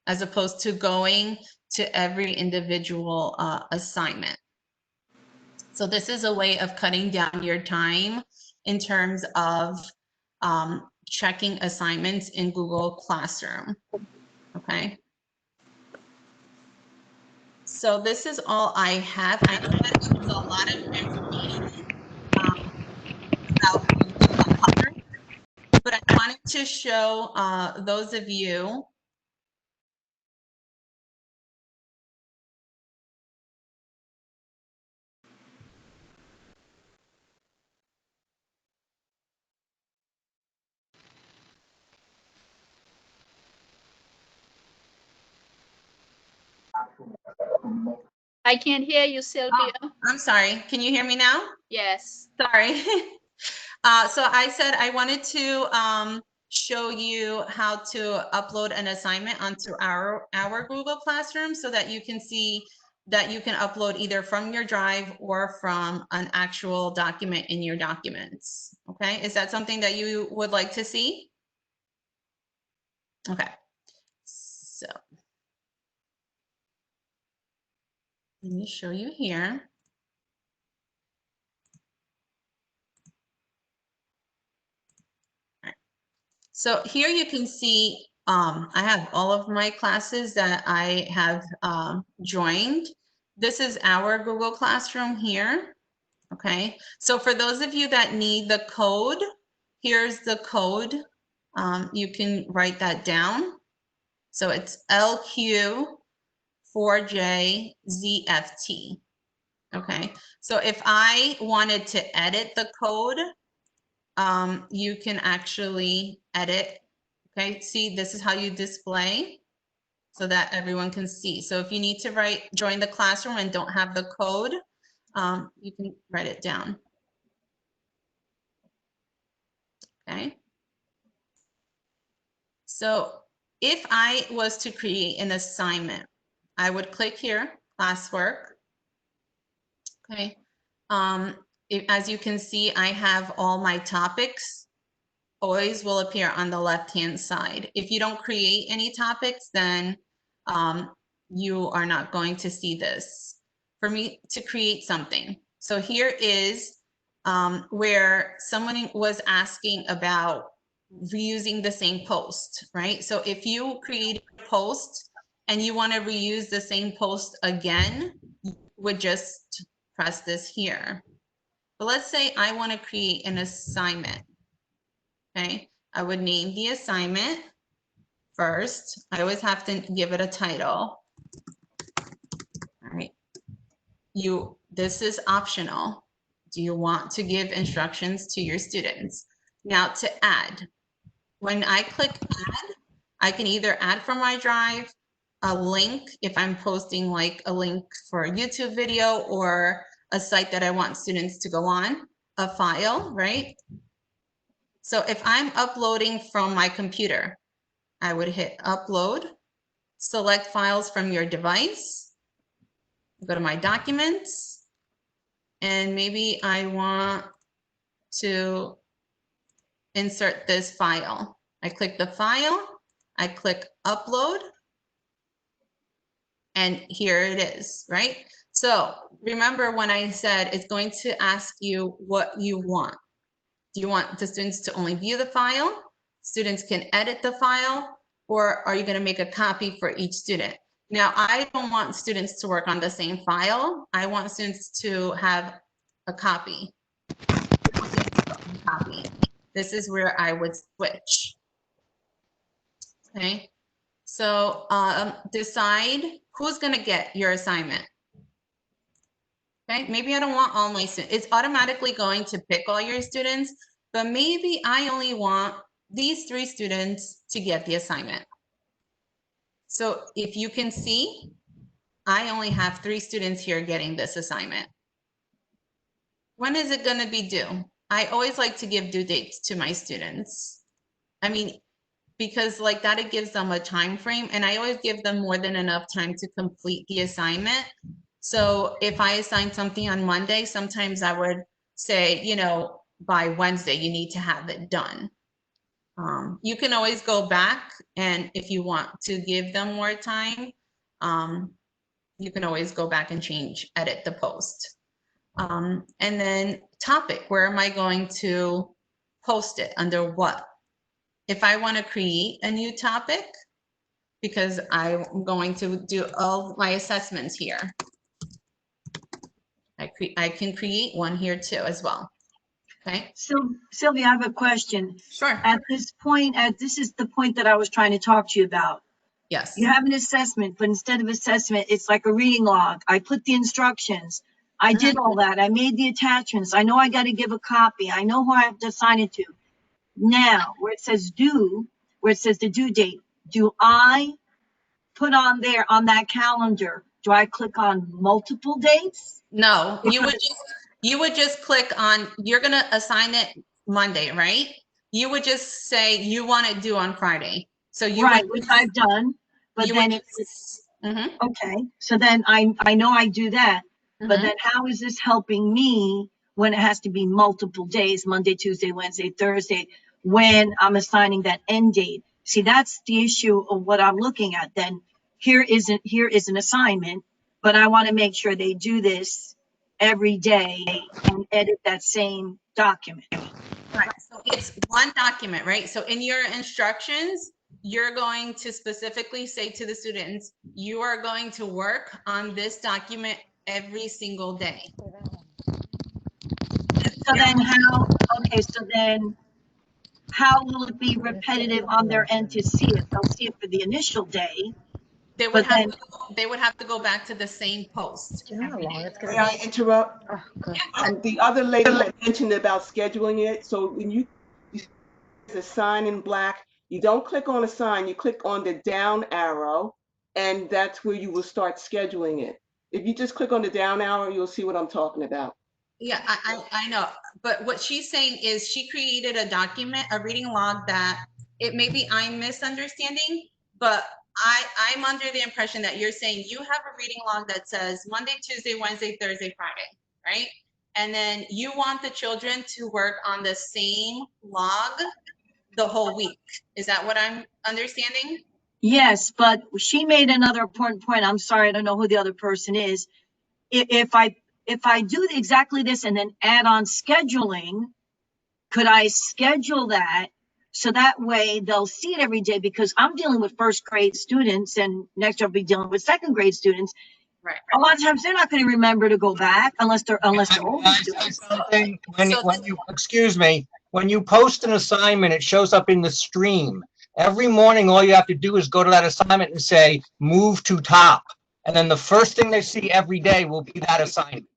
as opposed to going to every individual assignment. So this is a way of cutting down your time in terms of checking assignments in Google Classroom. Okay. So this is all I have. I know that it was a lot of information about Google Classroom, but I wanted to show those of you I can't hear you, Sylvia. Oh, I'm sorry. Can you hear me now? Yes. Sorry. So I said I wanted to show you how to upload an assignment onto our Google Classroom so that you can see that you can upload either from your drive or from an actual document in your documents. Okay, is that something that you would like to see? Okay, so let me show you here. So here you can see I have all of my classes that I have joined. This is our Google Classroom here. Okay, so for those of you that need the code, here's the code. You can write that down. So it's LQ4JZFT. Okay, so if I wanted to edit the code, you can actually edit. Okay, see, this is how you display so that everyone can see. So if you need to join the classroom and don't have the code, you can write it down. Okay. So if I was to create an assignment, I would click here, Classwork. Okay. As you can see, I have all my topics always will appear on the left-hand side. If you don't create any topics, then you are not going to see this. For me to create something. So here is where someone was asking about reusing the same post, right? So if you create a post and you want to reuse the same post again, you would just press this here. But let's say I want to create an assignment. Okay, I would name the assignment first. I always have to give it a title. All right. This is optional. Do you want to give instructions to your students? Now to add, when I click add, I can either add from my drive, a link if I'm posting like a link for a YouTube video or a site that I want students to go on, a file, right? So if I'm uploading from my computer, I would hit upload, select files from your device, go to my documents, and maybe I want to insert this file. I click the file, I click upload, and here it is, right? So remember when I said it's going to ask you what you want. Do you want the students to only view the file? Students can edit the file, or are you going to make a copy for each student? Now, I don't want students to work on the same file. I want students to have a copy. This is where I would switch. Okay, so decide who's going to get your assignment. Okay, maybe I don't want all my students. It's automatically going to pick all your students, but maybe I only want these 3 students to get the assignment. So if you can see, I only have 3 students here getting this assignment. When is it going to be due? I always like to give due dates to my students. I mean, because like that, it gives them a time frame, and I always give them more than enough time to complete the assignment. So if I assign something on Monday, sometimes I would say, you know, by Wednesday, you need to have it done. You can always go back, and if you want to give them more time, you can always go back and edit the post. And then topic, where am I going to post it? Under what? If I want to create a new topic, because I'm going to do all my assessments here, I can create one here too as well. Okay. So Sylvia, I have a question. Sure. At this point, this is the point that I was trying to talk to you about. Yes. You have an assessment, but instead of assessment, it's like a reading log. I put the instructions. I did all that. I made the attachments. I know I got to give a copy. I know who I have to assign it to. Now, where it says due, where it says the due date, do I put on there on that calendar? Do I click on multiple dates? No, you would just click on, you're going to assign it Monday, right? You would just say you want it due on Friday. So you right, which I've done, but then it's okay. So then I know I do that, but then how is this helping me when it has to be multiple days, Monday, Tuesday, Wednesday, Thursday, when I'm assigning that end date? See, that's the issue of what I'm looking at. Then here is an assignment, but I want to make sure they do this every day and edit that same document. Right. So it's one document, right? So in your instructions, you're going to specifically say to the students, you are going to work on this document every single day. So then how will it be repetitive on their end to see it? They'll see it for the initial day, They would But have then, to, they would have to go back to the same post. May I interrupt? The other lady mentioned about scheduling it. So when you the sign in black, you don't click on a sign, you click on the down arrow, and that's where you will start scheduling it. If you just click on the down arrow, you'll see what I'm talking about. Yeah, I know, but what she's saying is she created a document, a reading log that maybe I'm misunderstanding, but I'm under the impression that you're saying you have a reading log that says Monday, Tuesday, Wednesday, Thursday, Friday, right? And then you want the children to work on the same log the whole week. Is that what I'm understanding? yes, but she made another important point. I'm sorry, I don't know who the other person is. If I do exactly this and then add on scheduling, could I schedule that so that way they'll see it every day? Because I'm dealing with first grade students, and next year I'll be dealing with second grade students. Right. A lot of times they're not going to remember to go back unless they're older students. When you, excuse me, when you post an assignment, it shows up in the stream. Every morning, all you have to do is go to that assignment and say, move to top. And then the first thing they see every day will be that assignment.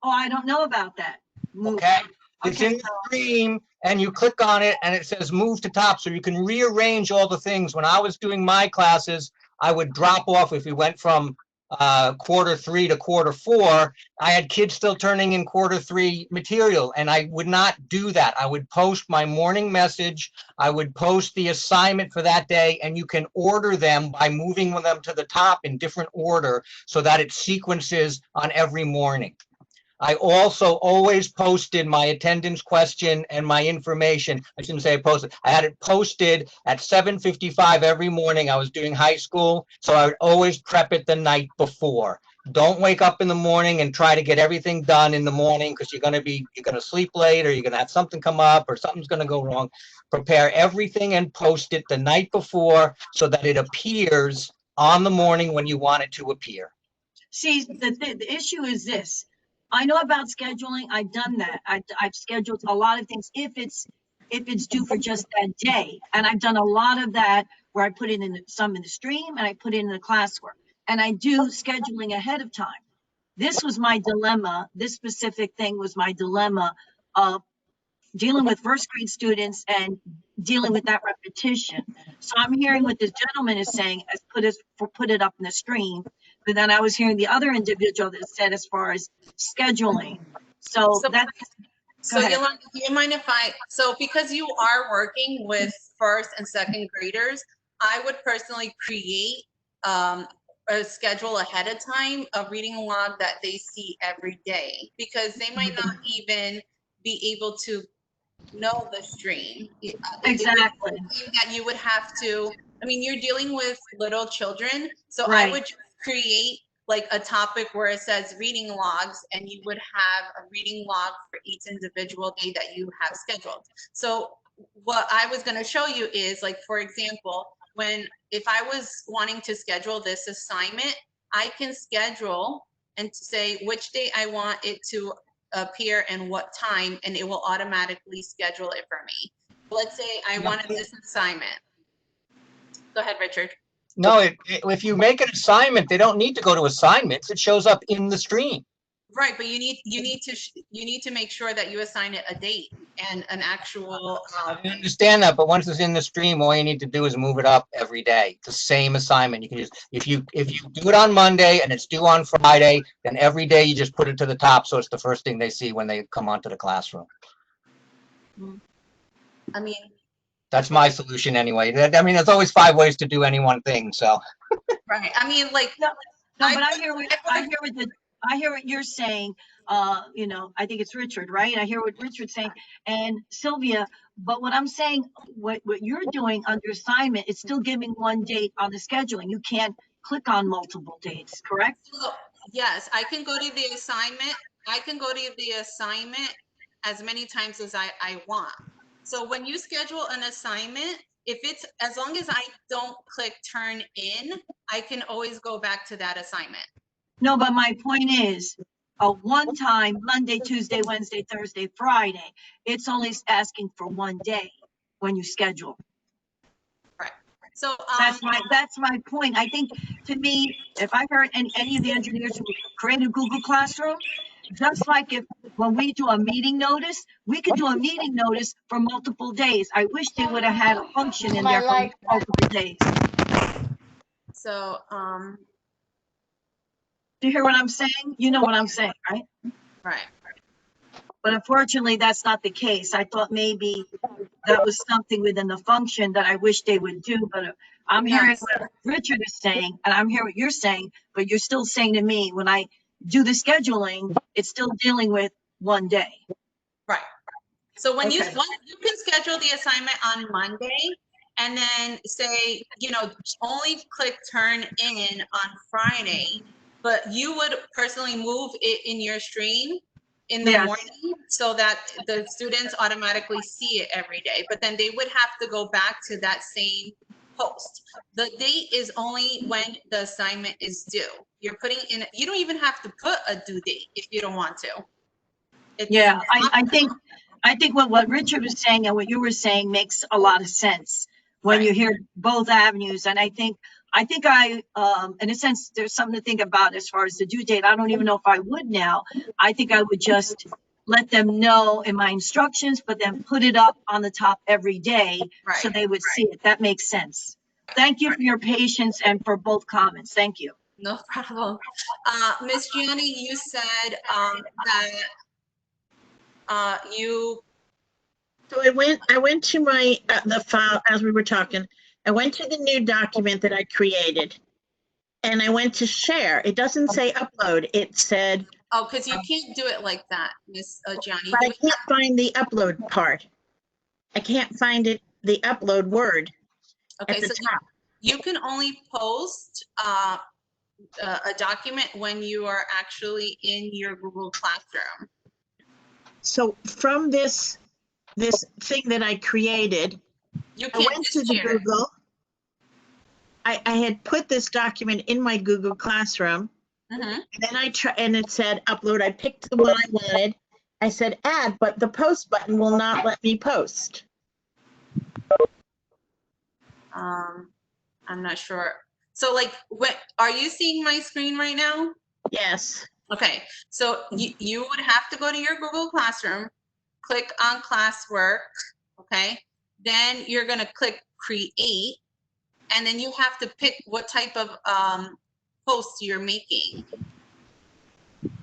Oh, I don't know about that. Okay. It's in the stream and you click on it and it says move to top. So you can rearrange all the things. When I was doing my classes, I would drop off if we went from Q3 to Q4. I had kids still turning in Q3 material and I would not do that. I would post my morning message. I would post the assignment for that day, and you can order them by moving them to the top in different order so that it sequences on every morning. I also always posted my attendance question and my information. I shouldn't say I posted. I had it posted at 7:55 every morning. I was doing high school, so I would always prep it the night before. Don't wake up in the morning and try to get everything done in the morning because you're going to sleep late, or you're going to have something come up, or something's going to go wrong. Prepare everything and post it the night before so that it appears on the morning when you want it to appear. See, the issue is this. I know about scheduling. I've done that. I've scheduled a lot of things if it's due for just that day. And I've done a lot of that where I put it in some in the stream and I put it in the classwork. And I do scheduling ahead of time. This was my dilemma. This specific thing was my dilemma of dealing with first grade students and dealing with that repetition. So I'm hearing what this gentleman is saying as put it up in the stream, but then I was hearing the other individual that said as far as scheduling. So that's. So Yolanda, do you mind if because you are working with first and second graders, I would personally create a schedule ahead of time, a reading log that they see every day, because they might not even be able to know the stream. Exactly. That you would have to, I mean, you're dealing with little children, so Right. I would just create like a topic where it says reading logs, and you would have a reading log for each individual day that you have scheduled. So what I was going to show you is, like, for example, if I was wanting to schedule this assignment, I can schedule and say which day I want it to appear and what time, and it will automatically schedule it for me. Let's say I wanted this assignment. Go ahead, Richard. No, if you make an assignment, they don't need to go to assignments. It shows up in the stream. Right, but you need to make sure that you assign it a date and an actual. I understand that, but once it's in the stream, all you need to do is move it up every day. The same assignment. You can just if you do it on Monday and it's due on Friday, then every day you just put it to the top, so it's the first thing they see when they come onto the classroom. I mean, that's my solution anyway. I mean, there's always 5 ways to do any one thing, so. Right. I mean, like. No, but I hear what you're saying. You know, I think it's Richard, right? I hear what Richard's saying, and Sylvia. But what I'm saying, what you're doing under assignment, it's still giving one date on the scheduling. You can't click on multiple dates, correct? So, yes, I can go to the assignment. I can go to the assignment as many times as I want. So when you schedule an assignment, as long as I don't click turn in, I can always go back to that assignment. No, but my point is, a one-time Monday, Tuesday, Wednesday, Thursday, Friday, it's only asking for one day when you schedule. Right. So that's my point. I think, to me, if I heard any of the engineers who created Google Classroom, just like when we do a meeting notice, we could do a meeting notice for multiple days. I wish they would have had a function in there for multiple days. So, do you hear what I'm saying? You know what I'm saying, right? Right. But unfortunately, that's not the case. I thought maybe that was something within the function that I wish they would do, but I'm hearing what Richard is saying, and I'm hearing what you're saying, but you're still saying to me, when I do the scheduling, it's still dealing with one day. Right. So when you can schedule the assignment on Monday, and then say, only click turn in on Friday, but you would personally move it in your stream in the morning so that the students automatically see it every day, but then they would have to go back to that same post. The date is only when the assignment is due. You're putting in, you don't even have to put a due date if you don't want to. I think what Richard was saying and what you were saying makes a lot of sense when you hear both avenues. And I think in a sense, there's something to think about as far as the due date. I don't even know if I would now. I think I would just let them know in my instructions, but then put it up on the top every day so they would see it. That makes sense. Thank you for your patience and for both comments. Thank you. No problem. Ms. Gianni, you said that you. So I went to my the file as we were talking. I went to the new document that I created, and I went to share. It doesn't say upload. It said. Oh, because you can't do it like that, Ms. Gianni. I can't find the upload part. I can't find it. The upload word. Okay, so you can only post a document when you are actually in your Google Classroom. So from this thing that I created, I went to the Google. I had put this document in my Google Classroom, and then and it said upload. I picked the one I wanted. I said add, but the post button will not let me post. I'm not sure. So like, are you seeing my screen right now? Yes. Okay, so you would have to go to your Google Classroom, click on Classwork, okay? Then you're gonna click Create, and then you have to pick what type of post you're making.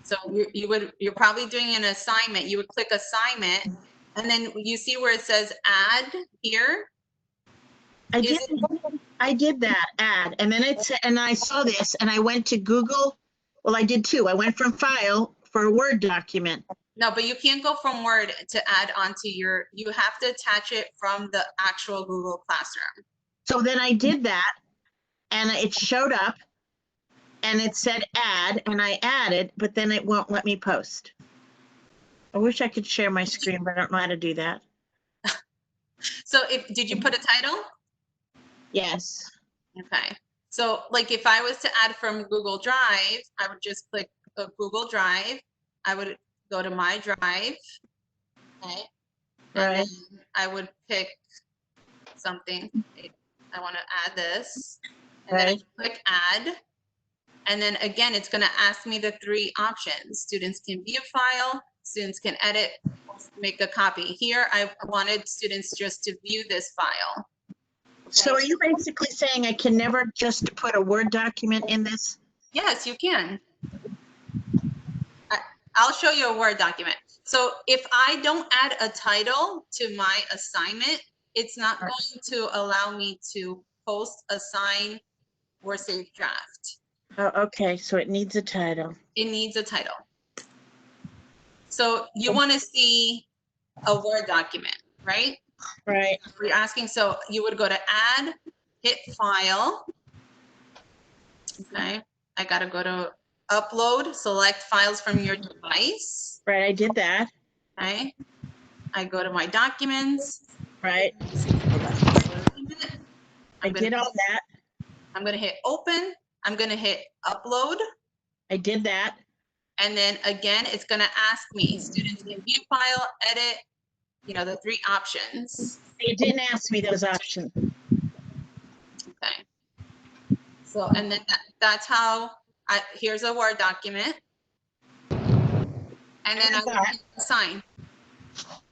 So you're probably doing an assignment. You would click Assignment, and then you see where it says Add here. I did that add, and then and I saw this, and I went to Google. Well, I did too. I went from File for a Word document. No, but you can't go from Word to add onto you have to attach it from the actual Google Classroom. So then I did that, and it showed up, and it said add, and I added, but then it won't let me post. I wish I could share my screen, but I don't know how to do that. So did you put a title? Yes. Okay. So like if I was to add from Google Drive, I would just click Google Drive. I would go to My Drive. Okay. And then I would pick something. I want to add this. And then I click Add. And then again, it's going to ask me the 3 options. Students can view file, students can edit, make a copy. Here, I wanted students just to view this file. Okay. So are you basically saying I can never just put a Word document in this? Yes, you can. I'll show you a Word document. So if I don't add a title to my assignment, it's not going to allow me to post, assign, or save draft. Oh, okay, so it needs a title. It needs a title. So you want to see a Word document, right? Right. We're asking, so you would go to Add, hit File. Okay, I got to go to Upload, select files from your device. Right, I did that. Okay, I go to my documents. Right. I did all that. I'm going to hit Open. I'm going to hit Upload. I did that. And then again, it's going to ask me, students can view file, edit, the 3 options. It didn't ask me those options. So, and then that's how here's a Word document. And then I would assign.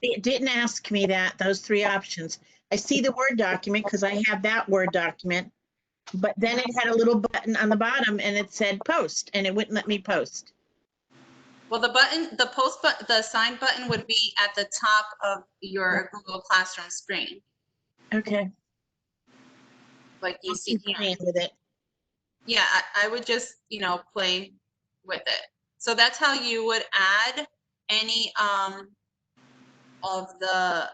It didn't ask me those three options. I see the Word document because I have that Word document, but then it had a little button on the bottom and it said post, and it wouldn't let me post. Well, the button, the post button, the assign button would be at the top of your Google Classroom screen. Okay. Like you see here. Playing with it. Yeah, I would just, play with it. So that's how you would add any of the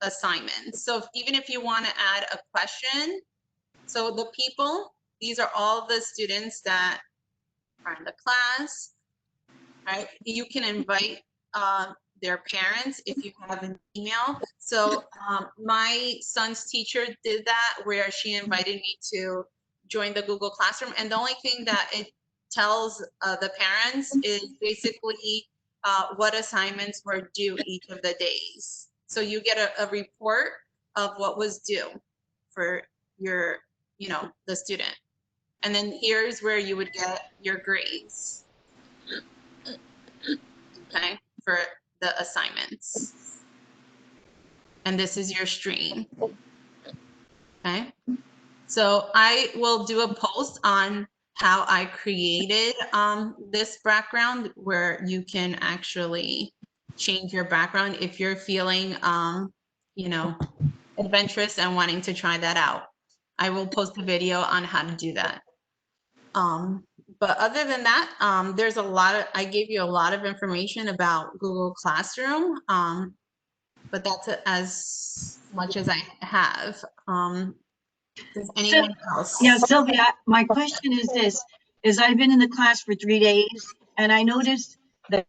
assignments. So even if you want to add a question, so the people, these are all the students that are in the class, right? You can invite their parents if you have an email. So my son's teacher did that, where she invited me to join the Google Classroom. And the only thing that it tells the parents is basically what assignments were due each of the days. So you get a report of what was due for your, the student. And then here's where you would get your grades. Okay, for the assignments. And this is your stream. Okay, so I will do a post on how I created this background, where you can actually change your background if you're feeling adventurous and wanting to try that out. I will post a video on how to do that. But other than that, there's I gave you a lot of information about Google Classroom, but that's as much as I have. Does anyone else? Yeah, Sylvia, my question is this, I've been in the class for 3 days and I noticed that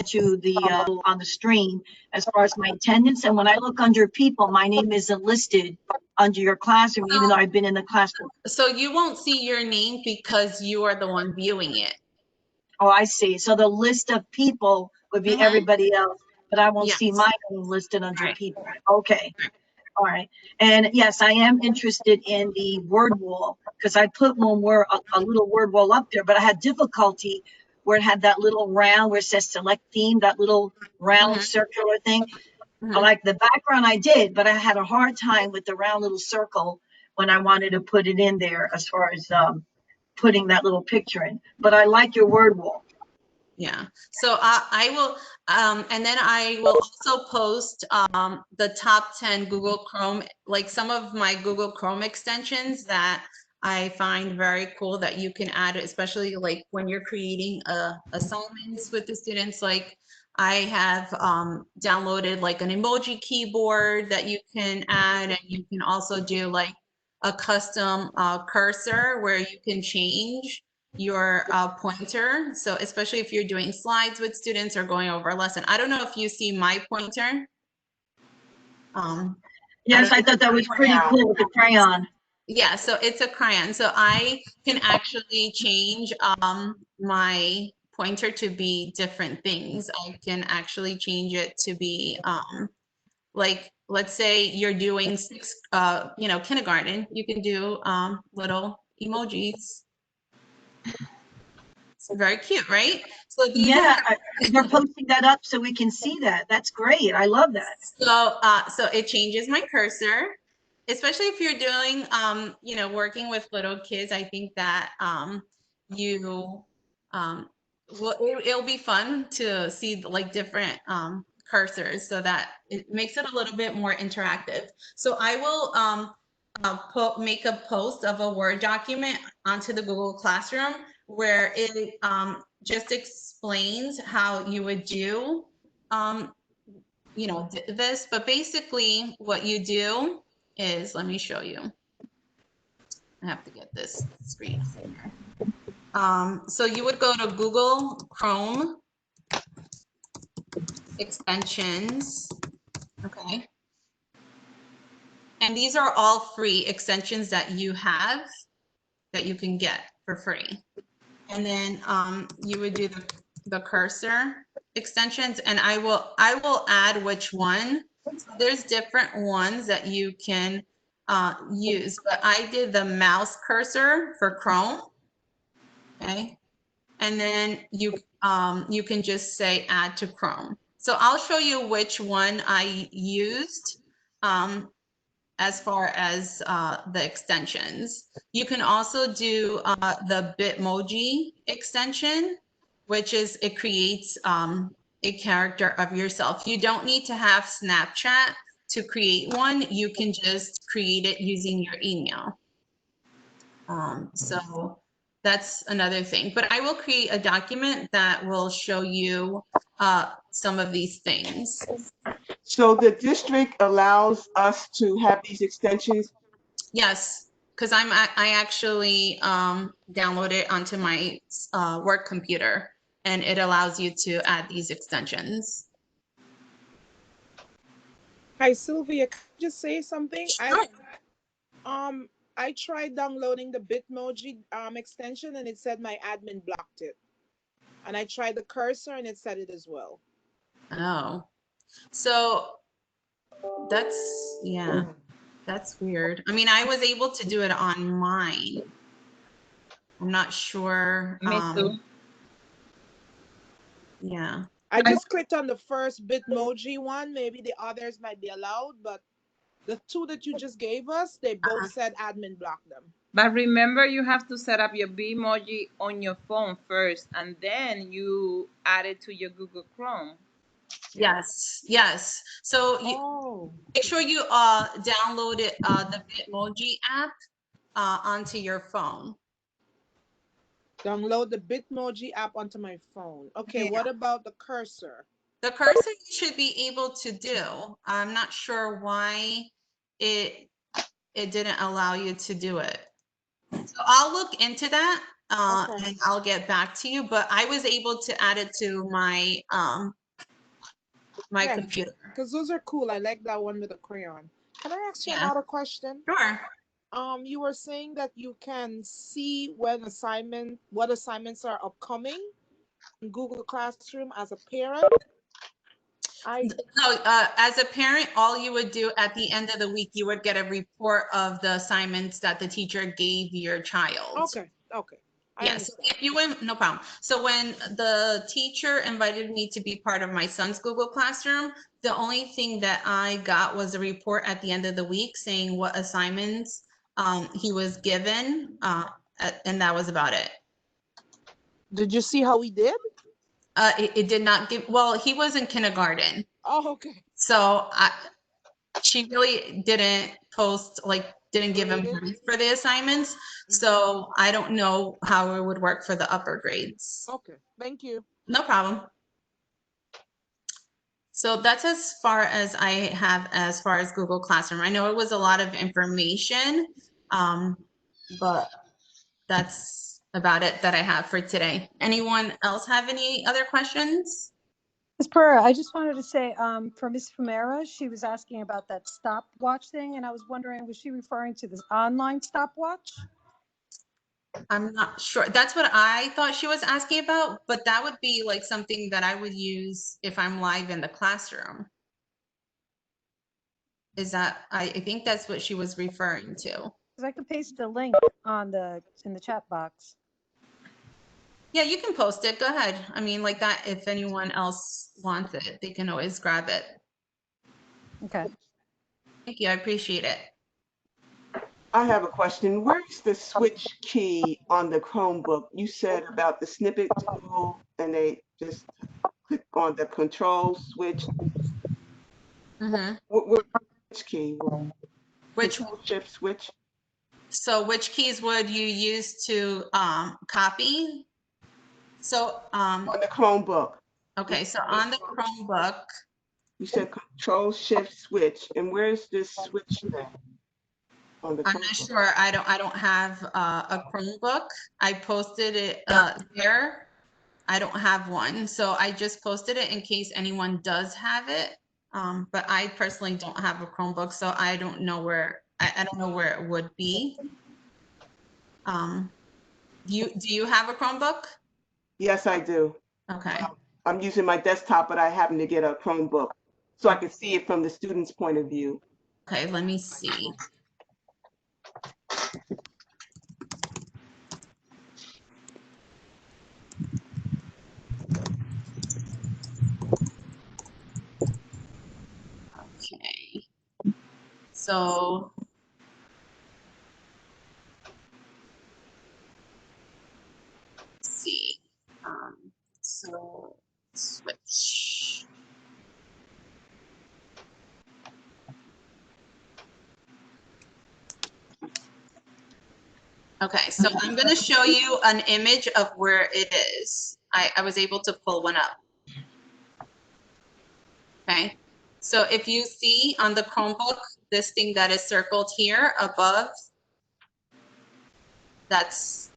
on the stream as far as my attendance, and when I look under people, my name isn't listed under your classroom, even though I've been in the classroom. So you won't see your name because you are the one viewing it. Oh, I see. So the list of people would be everybody else, but I won't see my name listed under people. Okay. All right. And yes, I am interested in the word wall, because I put one word, a little word wall up there, but I had difficulty where it had that little round where it says select theme, that little round circular thing. I like the background I did, but I had a hard time with the round little circle when I wanted to put it in there as far as putting that little picture in. But I like your word wall. Yeah. So I will, and then I will also post the top 10 Google Chrome, like some of my Google Chrome extensions that I find very cool that you can add, especially like when you're creating assignments with the students. Like I have downloaded like an emoji keyboard that you can add, and you can also do like a custom cursor where you can change your pointer. So especially if you're doing slides with students or going over a lesson. I don't know if you see my pointer. Yes, I thought that was pretty cool with the crayon. Yeah, so it's a crayon. So I can actually change my pointer to be different things. I can actually change it to be like, let's say you're doing kindergarten, you can do little emojis. It's very cute, right? So you're posting that up so we can see that. That's great. I love that. So it changes my cursor, especially if you're doing working with little kids. I think that it'll be fun to see like different cursors, so that it makes it a little bit more interactive. So I will make a post of a Word document onto the Google Classroom where it just explains how you would do this. But basically what you do is, let me show you. I have to get this screen. So you would go to Google Chrome extensions, okay? And these are all free extensions that you have that you can get for free. And then you would do the cursor extensions, and I will add which one. So there's different ones that you can use, but I did the mouse cursor for Chrome. Okay. And then you can just say add to Chrome. So I'll show you which one I used as far as the extensions. You can also do the Bitmoji extension, which is it creates a character of yourself. You don't need to have Snapchat to create one. You can just create it using your email. So that's another thing, but I will create a document that will show you some of these things. So the district allows us to have these extensions? Yes, because I actually download it onto my work computer, and it allows you to add these extensions. Hi, Sylvia, can I just say something? Sure. I tried downloading the Bitmoji extension and it said my admin blocked it. And I tried the cursor and it said it as well. Oh, so that's, yeah, that's weird. I mean, I was able to do it on mine. I'm not sure. Me too. Yeah. I just clicked on the first Bitmoji one. Maybe the others might be allowed, but the two that you just gave us, they both said admin blocked them. But remember, you have to set up your Bitmoji on your phone first, and then you add it to your Google Chrome. Yes, yes. So you make sure you download it, the Bitmoji app onto your phone. Download the Bitmoji app onto my phone. Okay, yeah. What about the cursor? The cursor you should be able to do. I'm not sure why it didn't allow you to do it. So I'll look into that and I'll get back to you. But I was able to add it to my computer. Because those are cool. I like that one with the crayon. Can I ask you another question? Sure. You were saying that you can see when what assignments are upcoming in Google Classroom as a parent. No, as a parent, all you would do at the end of the week, you would get a report of the assignments that the teacher gave your child. Okay. Yes, if you went, no problem. So when the teacher invited me to be part of my son's Google Classroom, the only thing that I got was a report at the end of the week saying what assignments he was given, and that was about it. Did you see how he did? It did not give, well, he was in kindergarten. Oh, okay. So she really didn't post, like, didn't give him for the assignments. So I don't know how it would work for the upper grades. Okay, thank you. No problem. So that's as far as I have as far as Google Classroom. I know it was a lot of information, but that's about it that I have for today. Anyone else have any other questions? Ms. Pereira, I just wanted to say for Ms. Pereira, she was asking about that stopwatch thing, and I was wondering, was she referring to this online stopwatch? I'm not sure. That's what I thought she was asking about, but that would be like something that I would use if I'm live in the classroom. Is that, I think that's what she was referring to. Because I could paste the link in the chat box. Yeah, you can post it. Go ahead. I mean, like that, if anyone else wants it, they can always grab it. Okay. Thank you. I appreciate it. I have a question. Where's the switch key on the Chromebook? You said about the Snippet tool and they just click on the control switch. Which key? Which control shift switch? So which keys would you use to copy? So on the Chromebook. Okay, so on the Chromebook. You said control shift switch, and where's this switch thing? On the I'm not sure. I don't have a Chromebook. I posted it there. I don't have one, so I just posted it in case anyone does have it. But I personally don't have a Chromebook, so I don't know where. I don't know where it would be. Do you have a Chromebook? Yes, I do. Okay. I'm using my desktop, but I happen to get a Chromebook so I can see it from the student's point of view. Okay, let me see. So let's see. So switch. Okay, so I'm going to show you an image of where it is. I was able to pull one up. Okay, so if you see on the Chromebook, this thing that is circled here above, that's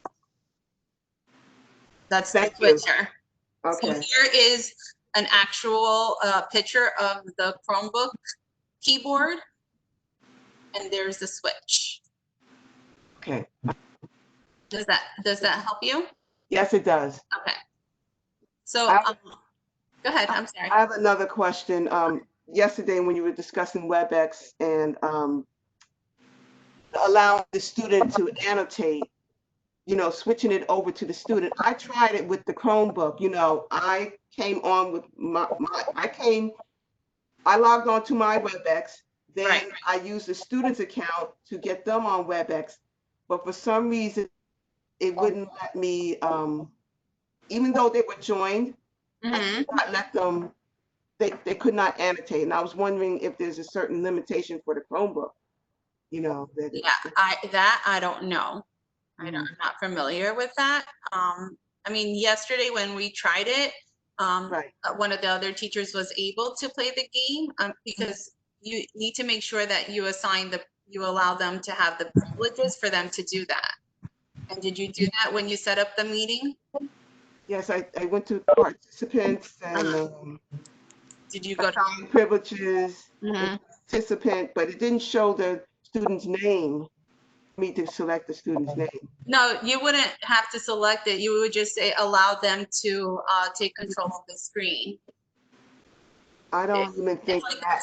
the switcher. Okay. So here is an actual picture of the Chromebook keyboard, and there's the switch. Okay. Does that help you? Yes, it does. Okay. So go ahead. I'm sorry. I have another question. Yesterday when you were discussing Webex and allowing the student to annotate, you know, switching it over to the student. I tried it with the Chromebook. You know, I came on with I logged on to my Webex. Then I used the student's account to get them on Webex. But for some reason, it wouldn't let me, even though they were joined, I could not let them, they could not annotate. And I was wondering if there's a certain limitation for the Chromebook, you know. I don't know. I'm not familiar with that. I mean, yesterday when we tried it, one of the other teachers was able to play the game because you need to make sure that you allow them to have the privileges for them to do that. And did you do that when you set up the meeting? Yes, I went to participants and did you go to privileges, participant, but it didn't show the student's name. Me to select the student's name. No, you wouldn't have to select it. You would just say allow them to take control of the screen. I don't even think like that.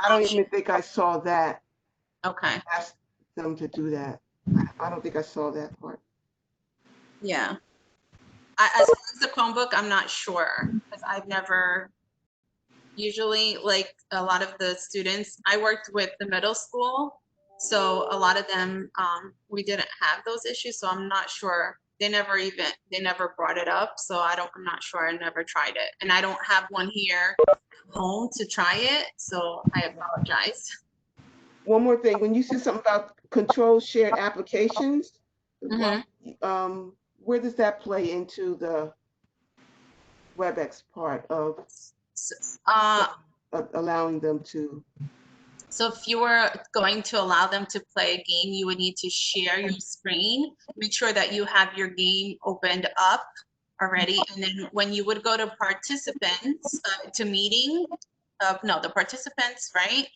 I don't even think I saw that. Okay. Ask them to do that. I don't think I saw that part. Yeah. As far as the Chromebook, I'm not sure because I've never. Usually, like a lot of the students, I worked with the middle school. So a lot of them, we didn't have those issues. So I'm not sure. They never brought it up. So I'm not sure. I never tried it. And I don't have one here home to try it. So I apologize. One more thing. When you said something about control shared applications, where does that play into the Webex part of allowing them to? So if you were going to allow them to play a game, you would need to share your screen, make sure that you have your game opened up already. And then when you would go to participants, to meeting, the participants, right?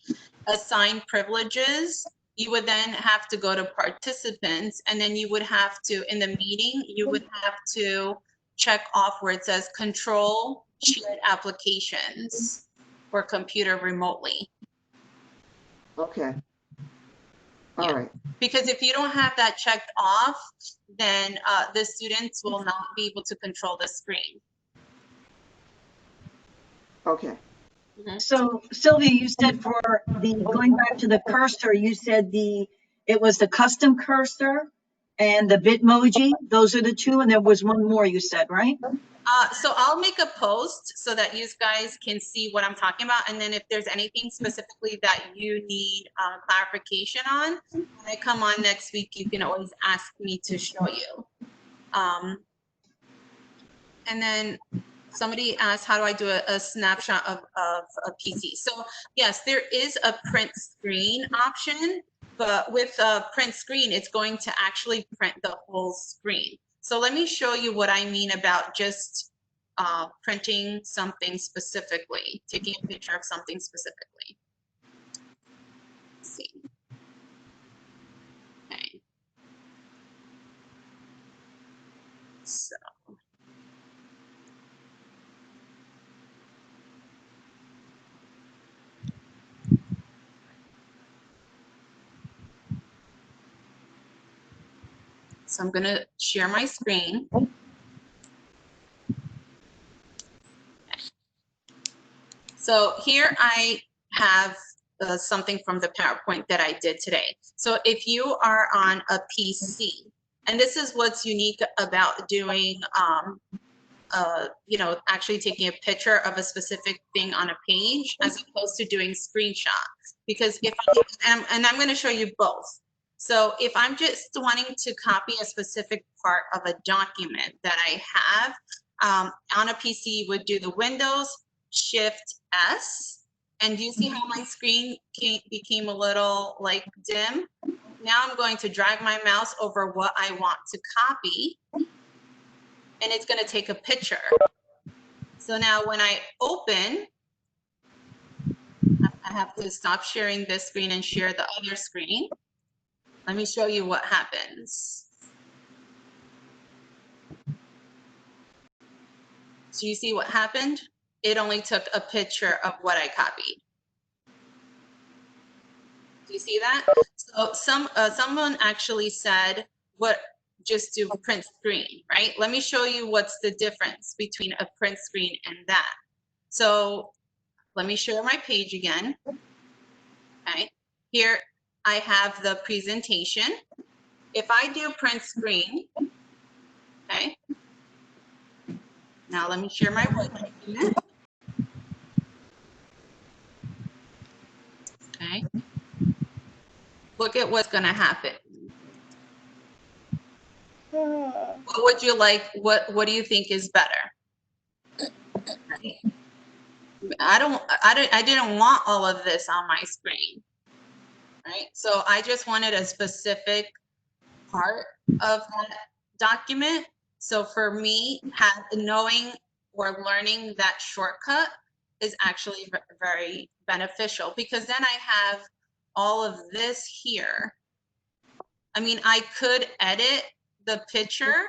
Assign privileges, you would then have to go to participants, and then you would have to, in the meeting, you would have to check off where it says control shared applications or computer remotely. Okay. All right. Because if you don't have that checked off, then the students will not be able to control the screen. Okay. So Sylvia, you said for going back to the cursor, you said it was the custom cursor and the Bitmoji. Those are the two, and there was one more you said, right? So I'll make a post so that you guys can see what I'm talking about. And then if there's anything specifically that you need clarification on, when I come on next week, you can always ask me to show you. And then somebody asked, how do I do a snapshot of a PC? So yes, there is a print screen option, but with a print screen, it's going to actually print the whole screen. So let me show you what I mean about just printing something specifically, taking a picture of something specifically. Let's see. Okay. So. So I'm going to share my screen. Okay. So here I have something from the PowerPoint that I did today. So if you are on a PC, and this is what's unique about doing, you know, actually taking a picture of a specific thing on a page as opposed to doing screenshots. Because if, and I'm going to show you both. So if I'm just wanting to copy a specific part of a document that I have, on a PC, you would do the Windows Shift S. And you see how my screen became a little like dim? Now I'm going to drag my mouse over what I want to copy, and it's going to take a picture. So now when I open, I have to stop sharing this screen and share the other screen. Let me show you what happens. So you see what happened? It only took a picture of what I copied. Do you see that? So someone actually said, "What? Just do print screen, right?" Let me show you what's the difference between a print screen and that. So let me share my page again. Okay, here I have the presentation. If I do print screen, okay. Now let me share my Word document. Okay. Look at what's going to happen. What would you like? What do you think is better? I didn't want all of this on my screen, right? So I just wanted a specific part of that document. So for me, knowing or learning that shortcut is actually very beneficial, because then I have all of this here. I mean, I could edit the picture,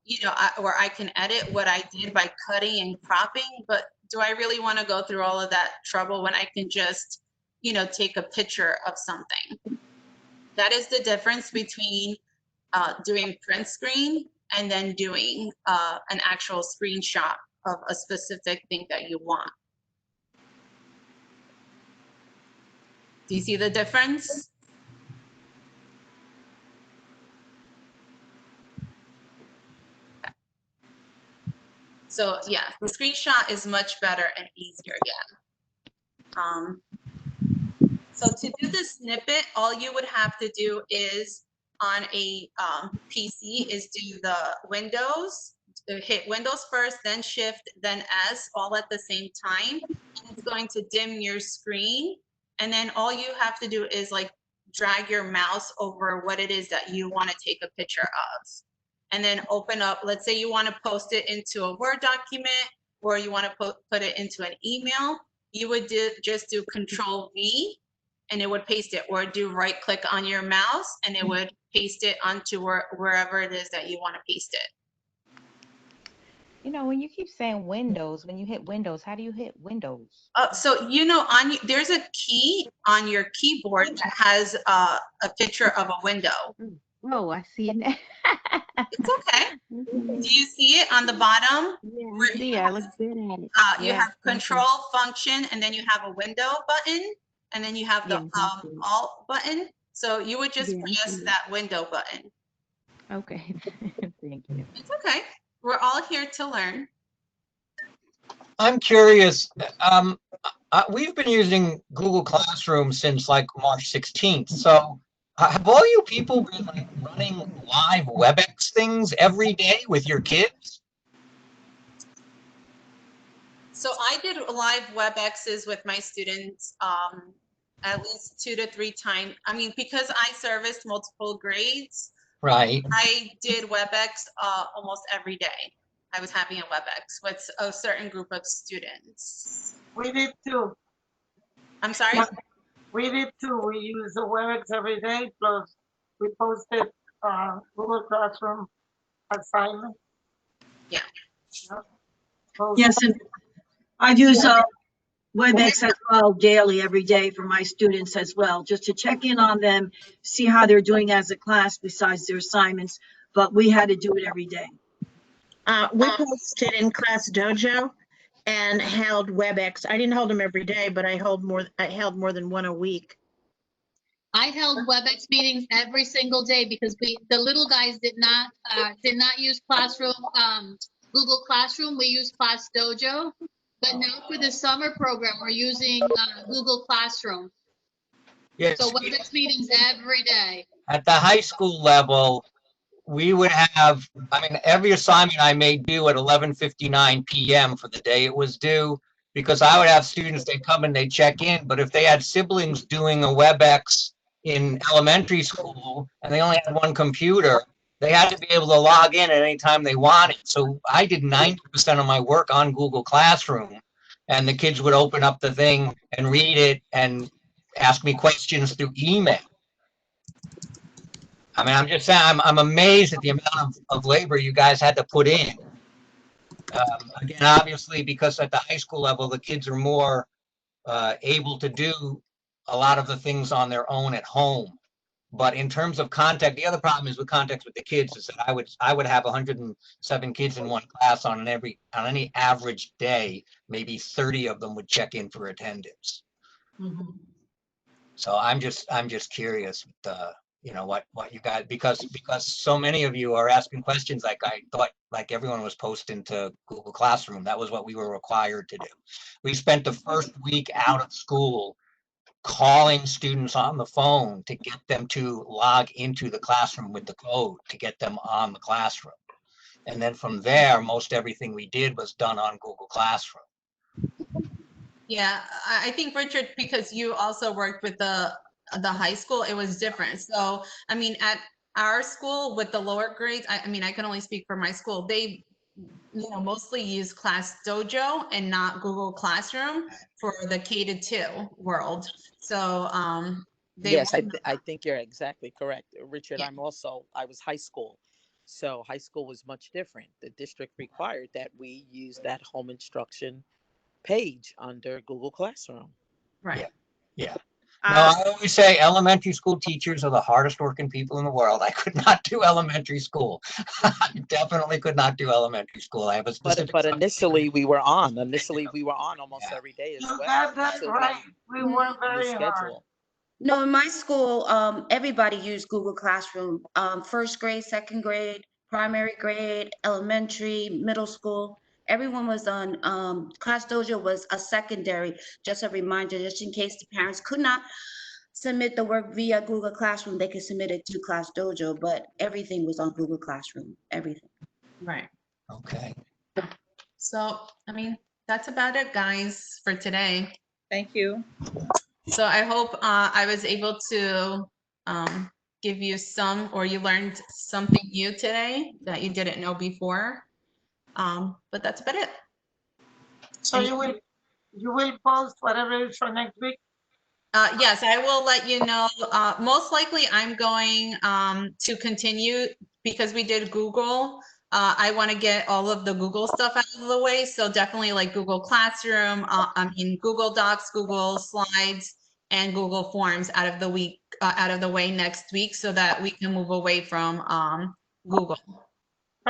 you know, or I can edit what I did by cutting and cropping, but do I really want to go through all of that trouble when I can just, you know, take a picture of something? That is the difference between doing print screen and then doing an actual screenshot of a specific thing that you want. Do you see the difference? So yeah, the screenshot is much better and easier, yeah. So to do the snippet, all you would have to do is on a PC is do the Windows, hit Windows first, then Shift, then S, all at the same time. And it's going to dim your screen. And then all you have to do is like drag your mouse over what it is that you want to take a picture of. And then open up, let's say you want to post it into a Word document, or you want to put it into an email, you would just do Control V, and it would paste it, or do right click on your mouse and it would paste it onto wherever it is that you want to paste it. You know, when you keep saying Windows, when you hit Windows, how do you hit Windows? So, you know, there's a key on your keyboard that has a picture of a window. Oh, I see it now. It's okay. Do you see it on the bottom? Yeah, I see. I look good at it. You have Control, Function, and then you have a window button, and then you have the Alt button. So you would just press that window button. Okay. Thank you. It's okay. We're all here to learn. I'm curious. We've been using Google Classroom since like March 16th. So have all you people been like running live Webex things every day with your kids? So I did live Webexes with my students at least 2 to 3 times. I mean, because I serviced multiple grades, right? I did Webex almost every day. I was having a Webex with a certain group of students. We did too. I'm sorry? We did too. We use the Webex every day, plus we posted Google Classroom assignment. Yeah. Yes, and I use Webex as well daily, every day for my students as well, just to check in on them, see how they're doing as a class besides their assignments, but we had to do it every day. We posted in Class Dojo, and held Webex. I didn't hold them every day, but I held more than one a week. I held WebEx meetings every single day because the little guys did not use Classroom, Google Classroom. We used Class Dojo, but now for the summer program, we're using Google Classroom. Yes. So WebEx meetings every day. At the high school level, we would have, I mean, every assignment I made due at 11:59 p.m. for the day it was due, because I would have students, they come and they check in, but if they had siblings doing a WebEx in elementary school and they only had one computer, they had to be able to log in at any time they wanted. So I did 90% of my work on Google Classroom, and the kids would open up the thing and read it and ask me questions through email. I mean, I'm just saying, I'm amazed at the amount of labor you guys had to put in. Again, obviously, because at the high school level, the kids are more able to do a lot of the things on their own at home. But in terms of contact, the other problem is with contact with the kids is that I would have 107 kids in one class on any average day, maybe 30 of them would check in for attendance. Mhm. So I'm just curious, you know, what you guys, because so many of you are asking questions, like I thought like everyone was posting to Google Classroom. That was what we were required to do. We spent the first week out of school calling students on the phone to get them to log into the classroom with the code to get them on the classroom. And then from there, most everything we did was done on Google Classroom. Yeah, I think, Richard, because you also worked with the high school, it was different. So, I mean, at our school with the lower grades, I mean, I can only speak for my school. They, you know, mostly use Class Dojo and not Google Classroom for the K-2 world. So, Yes, I think you're exactly correct, Richard. Yeah. I was high school, so high school was much different. The district required that we use that home instruction page under Google Classroom. Right. Yeah. No, I always say elementary school teachers are the hardest working people in the world. I could not do elementary school. I definitely could not do elementary school. I have a specific. But initially we were on. Almost every day as well. That's right. We work very hard. No, in my school, everybody used Google Classroom. First grade, second grade, primary grade, elementary, middle school. Everyone was on, Class Dojo was a secondary, just a reminder, just in case the parents could not submit the work via Google Classroom, they could submit it to Class Dojo, but everything was on Google Classroom, everything. Right. Okay. So, I mean, that's about it, guys, for today. Thank you. So I hope I was able to give you or you learned something new today that you didn't know before. But that's about it. So you will post whatever is for next week? Yes, I will let you know. Most likely I'm going to continue because we did Google. I want to get all of the Google stuff out of the way. So definitely like Google Classroom, Google Docs, Google Slides, and Google Forms out of the way next week so that we can move away from Google.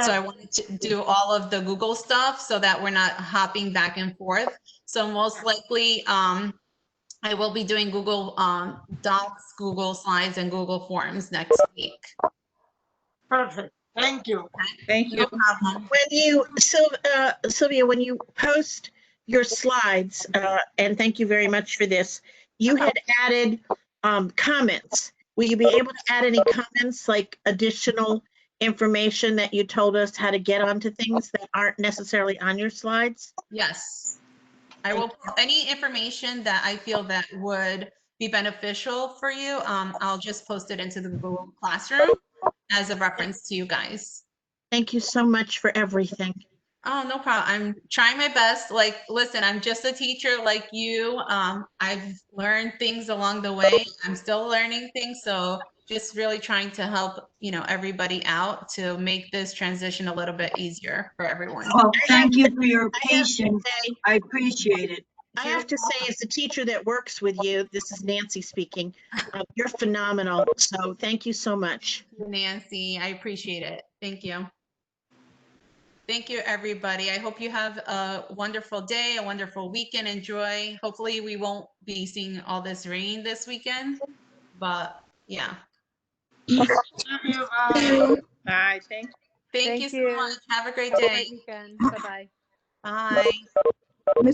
So I wanted to do all of the Google stuff so that we're not hopping back and forth. So most likely, I will be doing Google Docs, Google Slides, and Google Forms next week. Perfect. Thank you. Thank you. No problem. When you, Sylvia, when you post your slides, and thank you very much for this, you had added comments. Will you be able to add any comments, like additional information that you told us how to get onto things that aren't necessarily on your slides? Yes. I will, any information that I feel that would be beneficial for you, I'll just post it into the Google Classroom as a reference to you guys. Thank you so much for everything. Oh, no problem. I'm trying my best. Like, listen, I'm just a teacher like you. I've learned things along the way. I'm still learning things. So just really trying to help, you know, everybody out to make this transition a little bit easier for everyone. Well, thank you for your patience. I appreciate it. I have to say, as a teacher that works with you, this is Nancy speaking, you're phenomenal. So thank you so much. Nancy, I appreciate it. Thank you. Thank you, everybody. I hope you have a wonderful day, a wonderful weekend. Enjoy. Hopefully we won't be seeing all this rain this weekend, but yeah. Bye. Thank Thank you so much. Have a great day. weekend. Bye-bye. Bye.